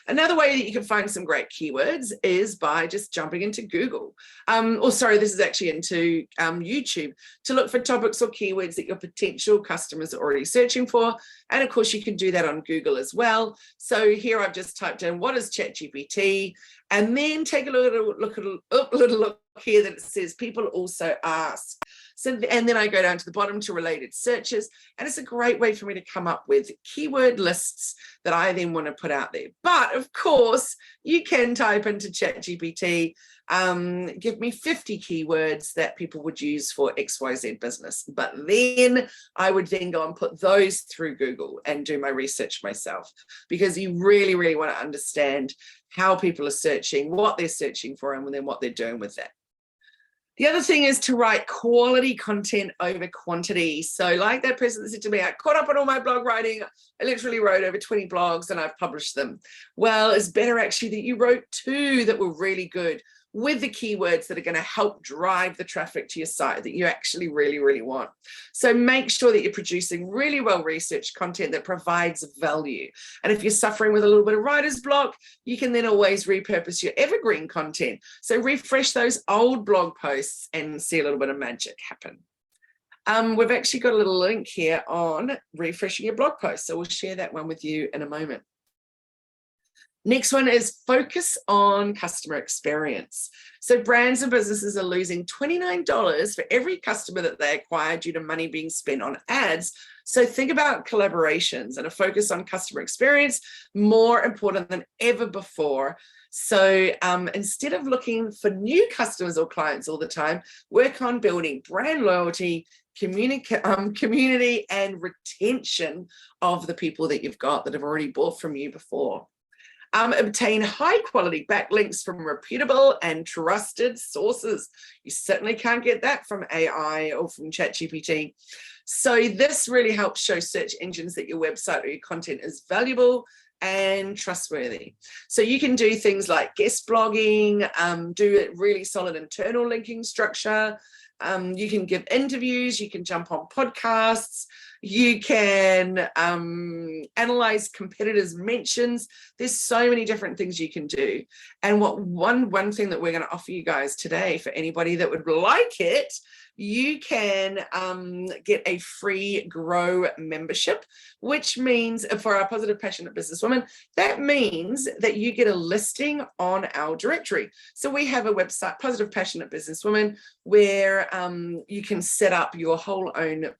Another way that you can find some great keywords is by just jumping into Google. This is actually into YouTube to look for topics or keywords that your potential customers are already searching for. And of course, you can do that on Google as well. So here I've just typed in, what is ChatGPT? And then take a little look here that it says people also ask. So, and then I go down to the bottom to related searches, and it's a great way for me to come up with keyword lists that I then want to put out there. But of course, you can type into ChatGPT give me 50 keywords that people would use for XYZ business. But then I would then go and put those through Google and do my research myself, because you really, really want to understand how people are searching, what they're searching for, and then what they're doing with that. The other thing is to write quality content over quantity. So like that person that said to me, I caught up on all my blog writing. I literally wrote over 20 blogs and I've published them. Well, it's better actually that you wrote 2 that were really good, with the keywords that are going to help drive the traffic to your site that you actually really, really want. So make sure that you're producing really well-researched content that provides value. And if you're suffering with a little bit of writer's block, you can then always repurpose your evergreen content. So refresh those old blog posts and see a little bit of magic happen. We've actually got a little link here on refreshing your blog post. So we'll share that one with you in a moment. Next one is focus on customer experience. So brands and businesses are losing $29 for every customer that they acquire due to money being spent on ads. So think about collaborations and a focus on customer experience, more important than ever before. So instead of looking for new customers or clients all the time, work on building brand loyalty, community and retention of the people that you've got that have already bought from you before. Obtain high quality backlinks from reputable and trusted sources. You certainly can't get that from AI or from ChatGPT. So this really helps show search engines that your website or your content is valuable and trustworthy. So you can do things like guest blogging, do a really solid internal linking structure. You can give interviews, you can jump on podcasts, you can analyze competitors' mentions. There's so many different things you can do. And one thing that we're going to offer you guys today, for anybody that would like it, you can get a free Grow membership, which means for our Positive Passionate Businesswoman, that means that you get a listing on our directory. So we have a website, Positive Passionate Businesswoman, where you can set up your whole own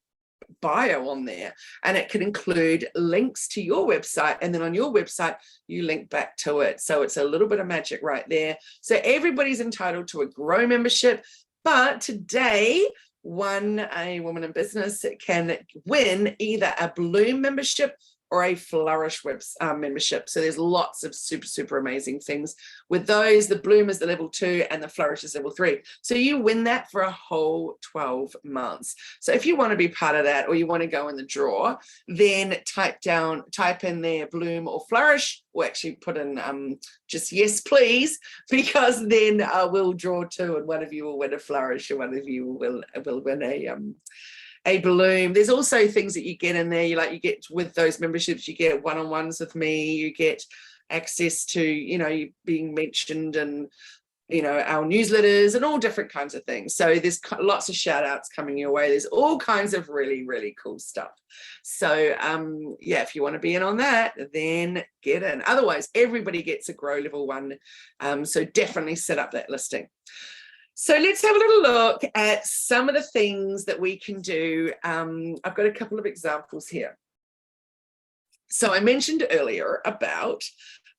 bio on there, and it can include links to your website, and then on your website you link back to it. So it's a little bit of magic right there. So everybody's entitled to a Grow membership, but today a woman in business can win either a Bloom membership or a Flourish membership. So there's lots of super amazing things with those. The Bloom is the level 2 and the Flourish is level 3. So you win that for a whole 12 months. So if you want to be part of that, or you want to go in the draw, then type in there Bloom or Flourish, or actually put in just yes please, because then we'll draw 2 and one of you will win a Flourish and one of you will win a Bloom. There's also things that you get in there. You get with those memberships, you get one-on-ones with me, you get access to, being mentioned and, our newsletters and all different kinds of things. So there's lots of shout outs coming your way. There's all kinds of really, really cool stuff. So yeah, if you want to be in on that, then get in. Otherwise, everybody gets a Grow level 1. So definitely set up that listing. So let's have a little look at some of the things that we can do. I've got a couple of examples here. So I mentioned earlier about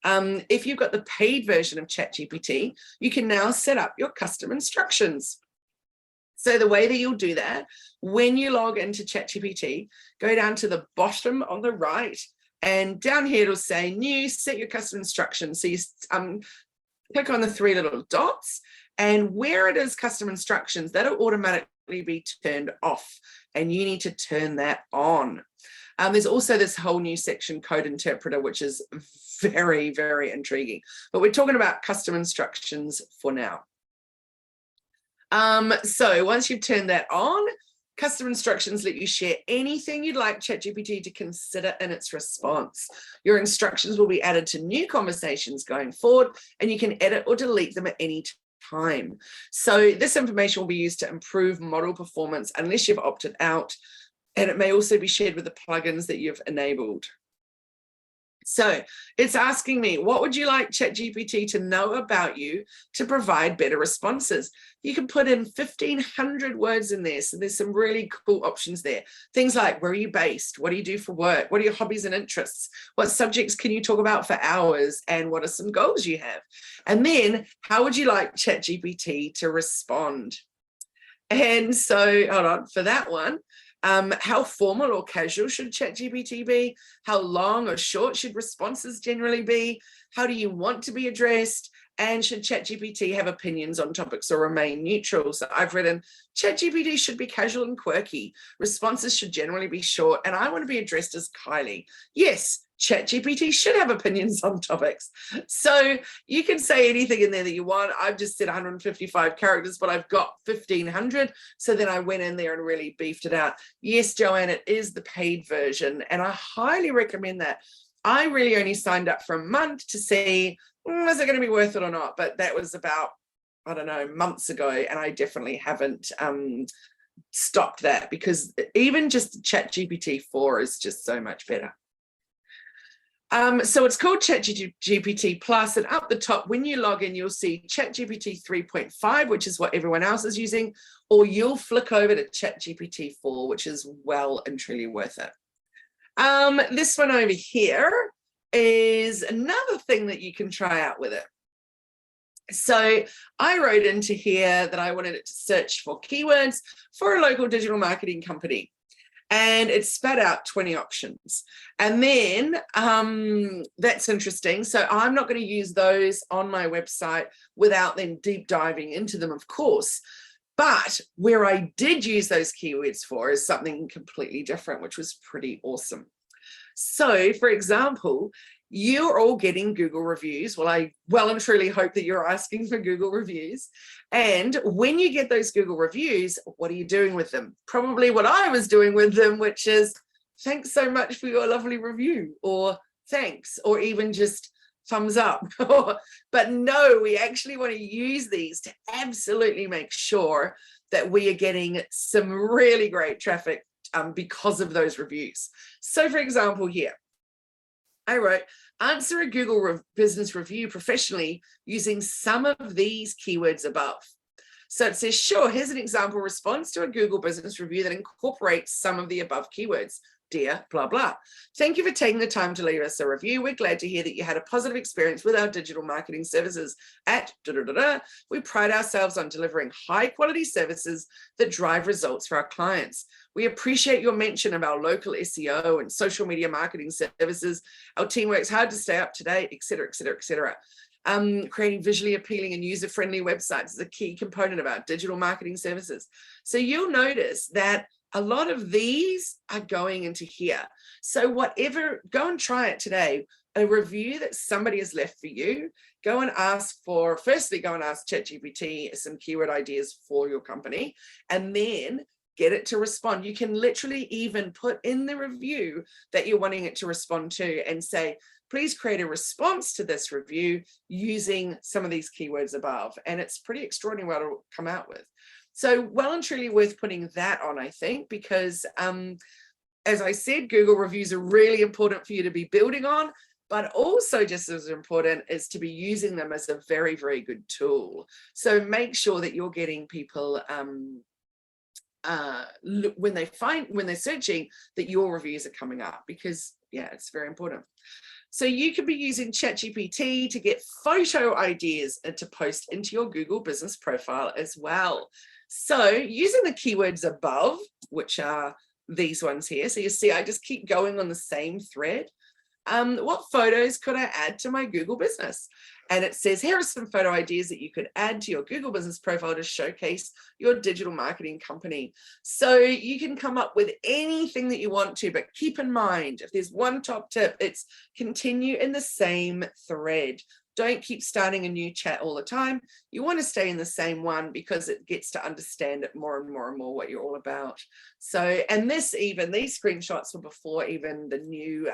if you've got the paid version of ChatGPT, you can now set up your custom instructions. So the way that you'll do that, when you log into ChatGPT, go down to the bottom on the right, and down here it'll say new, set your custom instructions. So you click on the 3 little dots, and where it is custom instructions, that'll automatically be turned off, and you need to turn that on. There's also this whole new section, code interpreter, which is very, very intriguing. But we're talking about custom instructions for now. So once you've turned that on, custom instructions let you share anything you'd like ChatGPT to consider in its response. Your instructions will be added to new conversations going forward, and you can edit or delete them at any time. So this information will be used to improve model performance unless you've opted out, and it may also be shared with the plugins that you've enabled. So it's asking me, what would you like ChatGPT to know about you to provide better responses? You can put in 1,500 words in there. So there's some really cool options there. Things like, where are you based? What do you do for work? What are your hobbies and interests? What subjects can you talk about for hours? And what are some goals you have? And then how would you like ChatGPT to respond? And so, hold on, for that one, how formal or casual should ChatGPT be? How long or short should responses generally be? How do you want to be addressed? And should ChatGPT have opinions on topics or remain neutral? So I've written, ChatGPT should be casual and quirky. Responses should generally be short, and I want to be addressed as Kylie. Yes, ChatGPT should have opinions on topics. So you can say anything in there that you want. I've just said 155 characters, but I've got 1,500. So then I went in there and really beefed it out. Yes, Joanne, it is the paid version, and I highly recommend that. I really only signed up for a month to see, is it going to be worth it or not? But that was about, I don't know, months ago, and I definitely haven't stopped that, because even just ChatGPT 4 is just so much better. So it's called ChatGPT Plus, and up the top, when you log in, you'll see ChatGPT 3.5, which is what everyone else is using, or you'll flick over to ChatGPT 4, which is well and truly worth it. This one over here is another thing that you can try out with it. So I wrote into here that I wanted it to search for keywords for a local digital marketing company. And it spat out 20 options. And then that's interesting. So I'm not going to use those on my website without then deep diving into them, of course. But where I did use those keywords for is something completely different, which was pretty awesome. So, for example, you're all getting Google reviews. Well, I well and truly hope that you're asking for Google reviews. And when you get those Google reviews, what are you doing with them? Probably what I was doing with them, which is, thanks so much for your lovely review, or thanks, or even just thumbs up. But no, we actually want to use these to absolutely make sure that we are getting some really great traffic because of those reviews. So, for example, here, I wrote, answer a Google business review professionally using some of these keywords above. So it says, sure, here's an example response to a Google business review that incorporates some of the above keywords. Dear, blah, blah. Thank you for taking the time to leave us a review. We're glad to hear that you had a positive experience with our digital marketing services at We pride ourselves on delivering high quality services that drive results for our clients. We appreciate your mention of our local SEO and social media marketing services. Our team works hard to stay up to date, et cetera, et cetera, et cetera. Creating visually appealing and user-friendly websites is a key component of our digital marketing services. So you'll notice that a lot of these are going into here. So whatever, go and try it today. A review that somebody has left for you, go and ask for, firstly, go and ask ChatGPT some keyword ideas for your company, and then get it to respond. You can literally even put in the review that you're wanting it to respond to and say, please create a response to this review using some of these keywords above. And it's pretty extraordinary what it'll come out with. So well and truly worth putting that on, I think, because as I said, Google reviews are really important for you to be building on, but also just as important is to be using them as a very, very good tool. So make sure that you're getting people when they're searching, that your reviews are coming up, because yeah, it's very important. So you could be using ChatGPT to get photo ideas and to post into your Google business profile as well. So using the keywords above, which are these ones here, so you see I just keep going on the same thread. What photos could I add to my Google business? And it says, here are some photo ideas that you could add to your Google business profile to showcase your digital marketing company. So you can come up with anything that you want to, but keep in mind, if there's one top tip, it's continue in the same thread. Don't keep starting a new chat all the time. You want to stay in the same one because it gets to understand it more and more and more what you're all about. So, and these screenshots were before even the new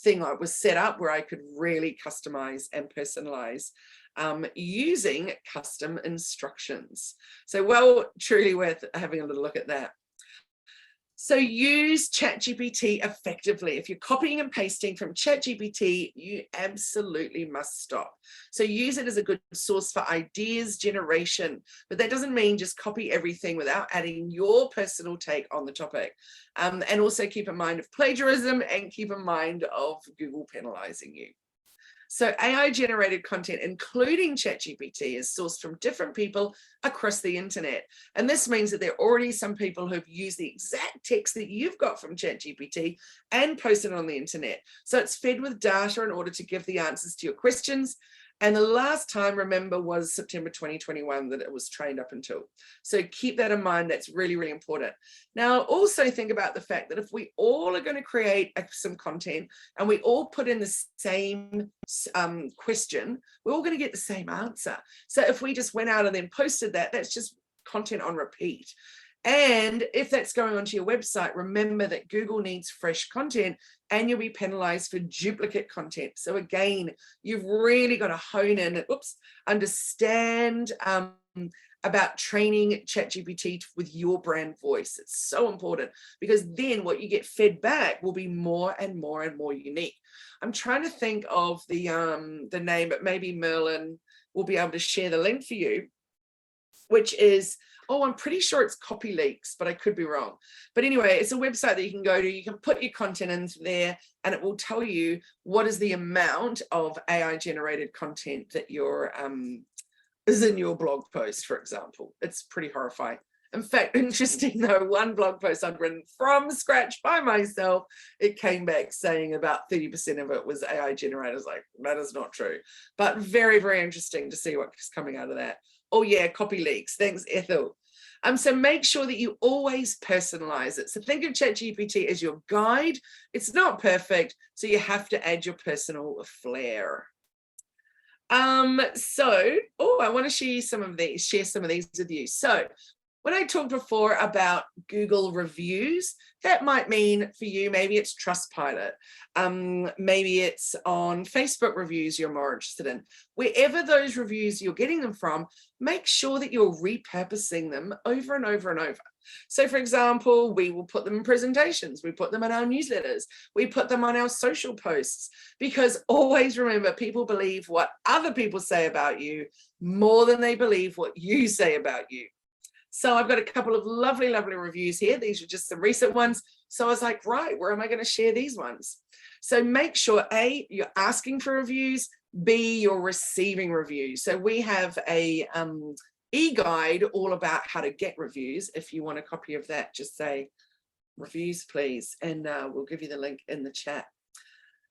thing I was set up where I could really customize and personalize using custom instructions. So well, truly worth having a little look at that. So use ChatGPT effectively. If you're copying and pasting from ChatGPT, you absolutely must stop. So use it as a good source for ideas generation, but that doesn't mean just copy everything without adding your personal take on the topic. And also keep in mind of plagiarism and keep in mind of Google penalizing you. So AI generated content, including ChatGPT, is sourced from different people across the internet. And this means that there are already some people who've used the exact text that you've got from ChatGPT and posted it on the internet. So it's fed with data in order to give the answers to your questions. And the last time, remember, was September 2021 that it was trained up until. So keep that in mind. That's really, really important. Now, also think about the fact that if we all are going to create some content and we all put in the same question, we're all going to get the same answer. So if we just went out and then posted that, that's just content on repeat. And if that's going onto your website, remember that Google needs fresh content and you'll be penalized for duplicate content. So again, you've really got to hone in, understand about training ChatGPT with your brand voice. It's so important because then what you get fed back will be more and more and more unique. I'm trying to think of the name, but maybe Merlin will be able to share the link for you, which is, oh, I'm pretty sure it's Copy Leaks, but I could be wrong. But anyway, it's a website that you can go to. You can put your content into there and it will tell you what is the amount of AI generated content that is in your blog post, for example. It's pretty horrifying. In fact, interesting though, one blog post I'd written from scratch by myself, it came back saying about 30% of it was AI generated. I was like, that is not true. But very, very interesting to see what's coming out of that. Oh yeah, Copy Leaks. Thanks, Ethel. So make sure that you always personalize it. So think of ChatGPT as your guide. It's not perfect, so you have to add your personal flair. I want to share some of these with you. So when I talked before about Google reviews, that might mean for you, maybe it's Trustpilot. Maybe it's on Facebook reviews you're more interested in. Wherever those reviews you're getting them from, make sure that you're repurposing them over and over and over. So for example, we will put them in presentations, we put them in our newsletters, we put them on our social posts, because always remember, people believe what other people say about you more than they believe what you say about you. So I've got a couple of lovely, lovely reviews here. These are just some recent ones. So I was like, right, where am I going to share these ones? So make sure, A, you're asking for reviews, B, you're receiving reviews. So we have a e-guide all about how to get reviews. If you want a copy of that, just say reviews, please, and we'll give you the link in the chat.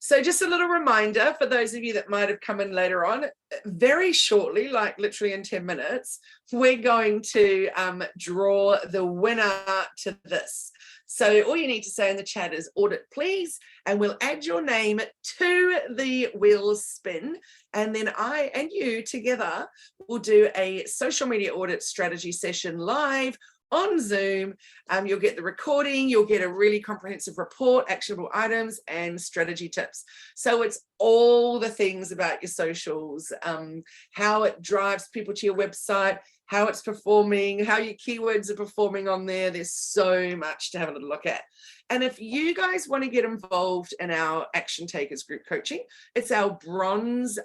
So just a little reminder for those of you that might have come in later on, very shortly, like literally in 10 minutes, we're going to draw the winner to this. So all you need to say in the chat is audit please, and we'll add your name to the wheel spin. And then I and you together will do a social media audit strategy session live on Zoom. You'll get the recording, you'll get a really comprehensive report, actionable items, and strategy tips. So it's all the things about your socials, how it drives people to your website, how it's performing, how your keywords are performing on there. There's so much to have a little look at. And if you guys want to get involved in our Action Takers group coaching, it's our bronze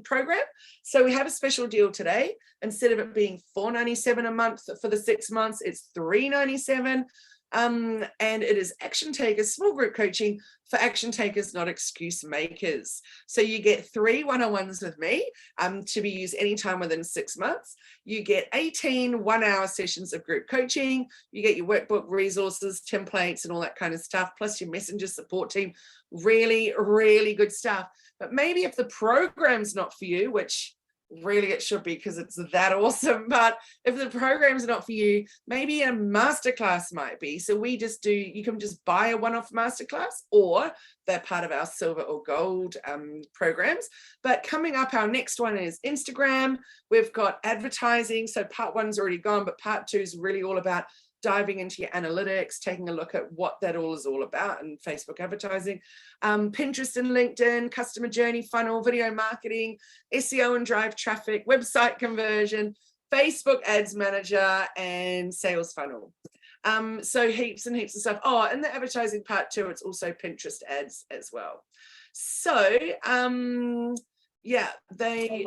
program. So we have a special deal today. Instead of it being $4.97 a month for the 6 months, it's $3.97. And it is Action Takers small group coaching for action takers, not excuse makers. So you get 3 one-on-ones with me to be used anytime within 6 months. You get 18 one-hour sessions of group coaching. You get your workbook, resources, templates, and all that kind of stuff, plus your messenger support team. Really, really good stuff. But maybe if the program's not for you, which really it should be because it's that awesome, but if the program's not for you, maybe a masterclass might be. So we just do, you can just buy a one-off masterclass, or they're part of our silver or gold programs. But coming up, our next one is Instagram. We've got advertising. So part 1's already gone, but part 2 is really all about diving into your analytics, taking a look at what that all is all about, and Facebook advertising, Pinterest and LinkedIn, customer journey funnel, video marketing, SEO and drive traffic, website conversion, Facebook ads manager, and sales funnel. So heaps and heaps of stuff. Oh, and the advertising part too, it's also Pinterest ads as well. So yeah, they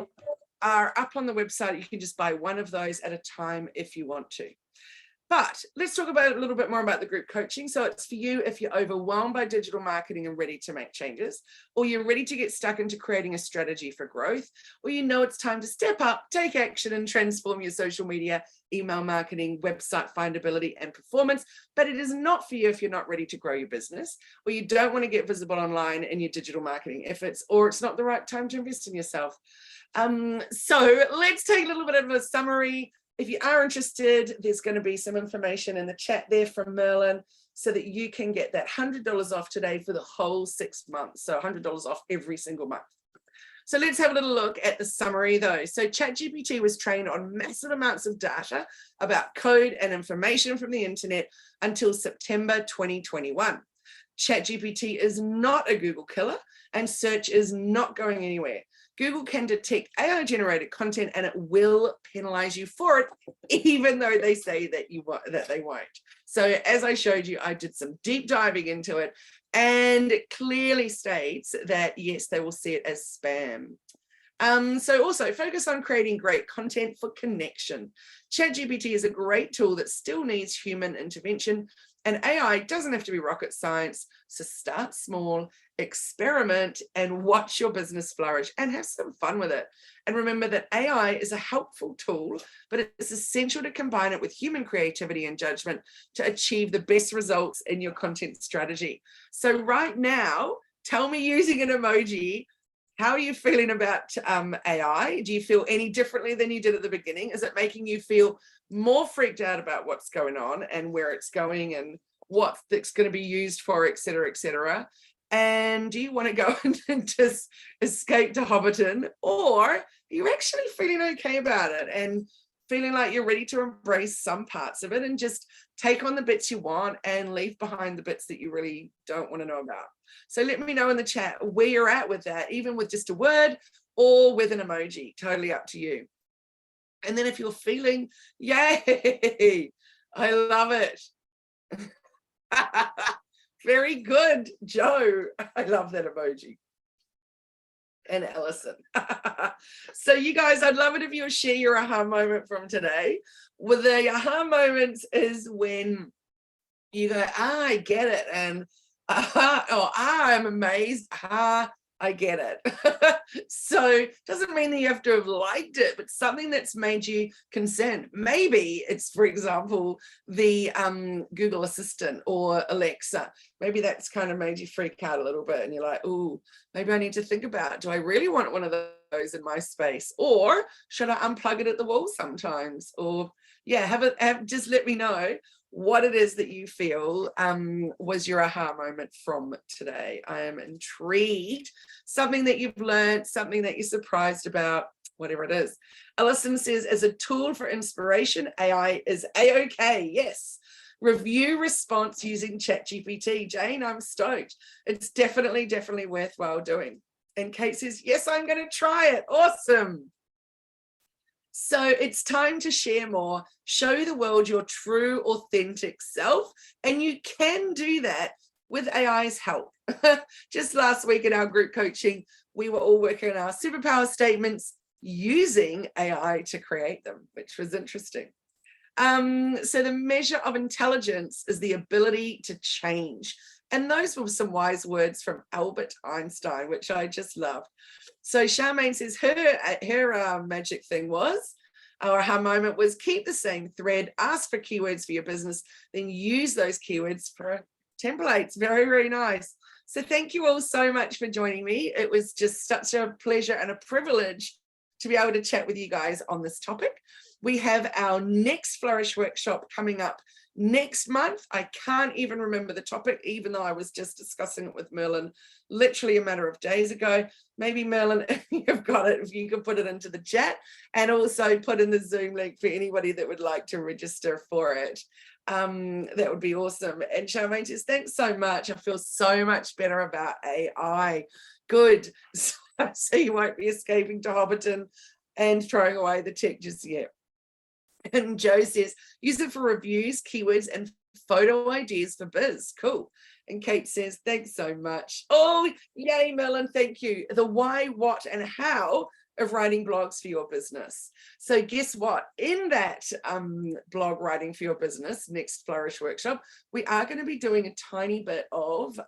are up on the website. You can just buy one of those at a time if you want to. But let's talk about a little bit more about the group coaching. So it's for you if you're overwhelmed by digital marketing and ready to make changes, or you're ready to get stuck into creating a strategy for growth, or you know it's time to step up, take action, and transform your social media, email marketing, website findability, and performance. But it is not for you if you're not ready to grow your business, or you don't want to get visible online in your digital marketing efforts, or it's not the right time to invest in yourself. So let's take a little bit of a summary. If you are interested, there's going to be some information in the chat there from Merlin so that you can get that $100 off today for the whole 6 months. So $100 off every single month. So let's have a little look at the summary though. So ChatGPT was trained on massive amounts of data about code and information from the internet until September 2021. ChatGPT is not a Google killer and search is not going anywhere. Google can detect AI generated content and it will penalize you for it, even though they say that they won't. So as I showed you, I did some deep diving into it and it clearly states that yes, they will see it as spam. So also focus on creating great content for connection. ChatGPT is a great tool that still needs human intervention, and AI doesn't have to be rocket science. So start small, experiment, and watch your business flourish and have some fun with it. And remember that AI is a helpful tool, but it's essential to combine it with human creativity and judgment to achieve the best results in your content strategy. So right now, tell me using an emoji, how are you feeling about AI? Do you feel any differently than you did at the beginning? Is it making you feel more freaked out about what's going on and where it's going and what it's going to be used for, et cetera, et cetera? And do you want to go and just escape to Hobbiton, or are you actually feeling okay about it and feeling like you're ready to embrace some parts of it and just take on the bits you want and leave behind the bits that you really don't want to know about? So let me know in the chat where you're at with that, even with just a word or with an emoji, totally up to you. And then if you're feeling, yay, I love it. Very good, Joe. I love that emoji. And Allison. So you guys, I'd love it if you'll share your aha moment from today. Well, the aha moments is when you go, I get it. And I'm amazed. I get it. So doesn't mean that you have to have liked it, but something that's made you concerned. Maybe it's, for example, the Google Assistant or Alexa. Maybe that's kind of made you freak out a little bit and you're like, oh, maybe I need to think about, do I really want one of those in my space? Or should I unplug it at the wall sometimes? Or yeah, just let me know what it is that you feel was your aha moment from today. I am intrigued. Something that you've learned, something that you're surprised about, whatever it is. Alison says, as a tool for inspiration, AI is A-OK. Yes. Review response using ChatGPT. Jane, I'm stoked. It's definitely worthwhile doing. And Kate says, yes, I'm going to try it. Awesome. So it's time to share more, show the world your true, authentic self, and you can do that with AI's help. Just last week in our group coaching, we were all working on our superpower statements using AI to create them, which was interesting. So the measure of intelligence is the ability to change. And those were some wise words from Albert Einstein, which I just loved. So Charmaine says her magic thing was, or her moment was, keep the same thread, ask for keywords for your business, then use those keywords for templates. Very, very nice. So thank you all so much for joining me. It was just such a pleasure and a privilege to be able to chat with you guys on this topic. We have our next Flourish Workshop coming up next month. I can't even remember the topic, even though I was just discussing it with Merlin literally a matter of days ago. Maybe Merlin, if you've got it, if you can put it into the chat and also put in the Zoom link for anybody that would like to register for it. That would be awesome. And Charmaine says, thanks so much. I feel so much better about AI. Good. So you won't be escaping to Hobbiton and throwing away the tech just yet. And Joe says, use it for reviews, keywords, and photo ideas for biz. Cool. And Kate says, thanks so much. Oh, yay, Melon, thank you. The why, what, and how of writing blogs for your business. So guess what? In that blog writing for your business, next Flourish Workshop, we are going to be doing a tiny bit of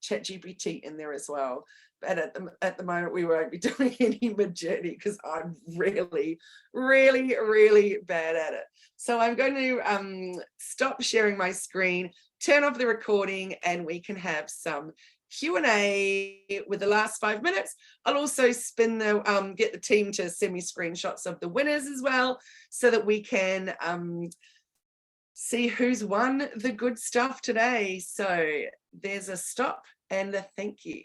ChatGPT in there as well. But at the moment, we won't be doing any Mid-Journey because I'm really, really, really bad at it. So I'm going to stop sharing my screen, turn off the recording, and we can have some Q&A with the last 5 minutes. I'll also spin the get the team to send me screenshots of the winners as well, so that we can see who's won the good stuff today. So there's a stop and a thank you.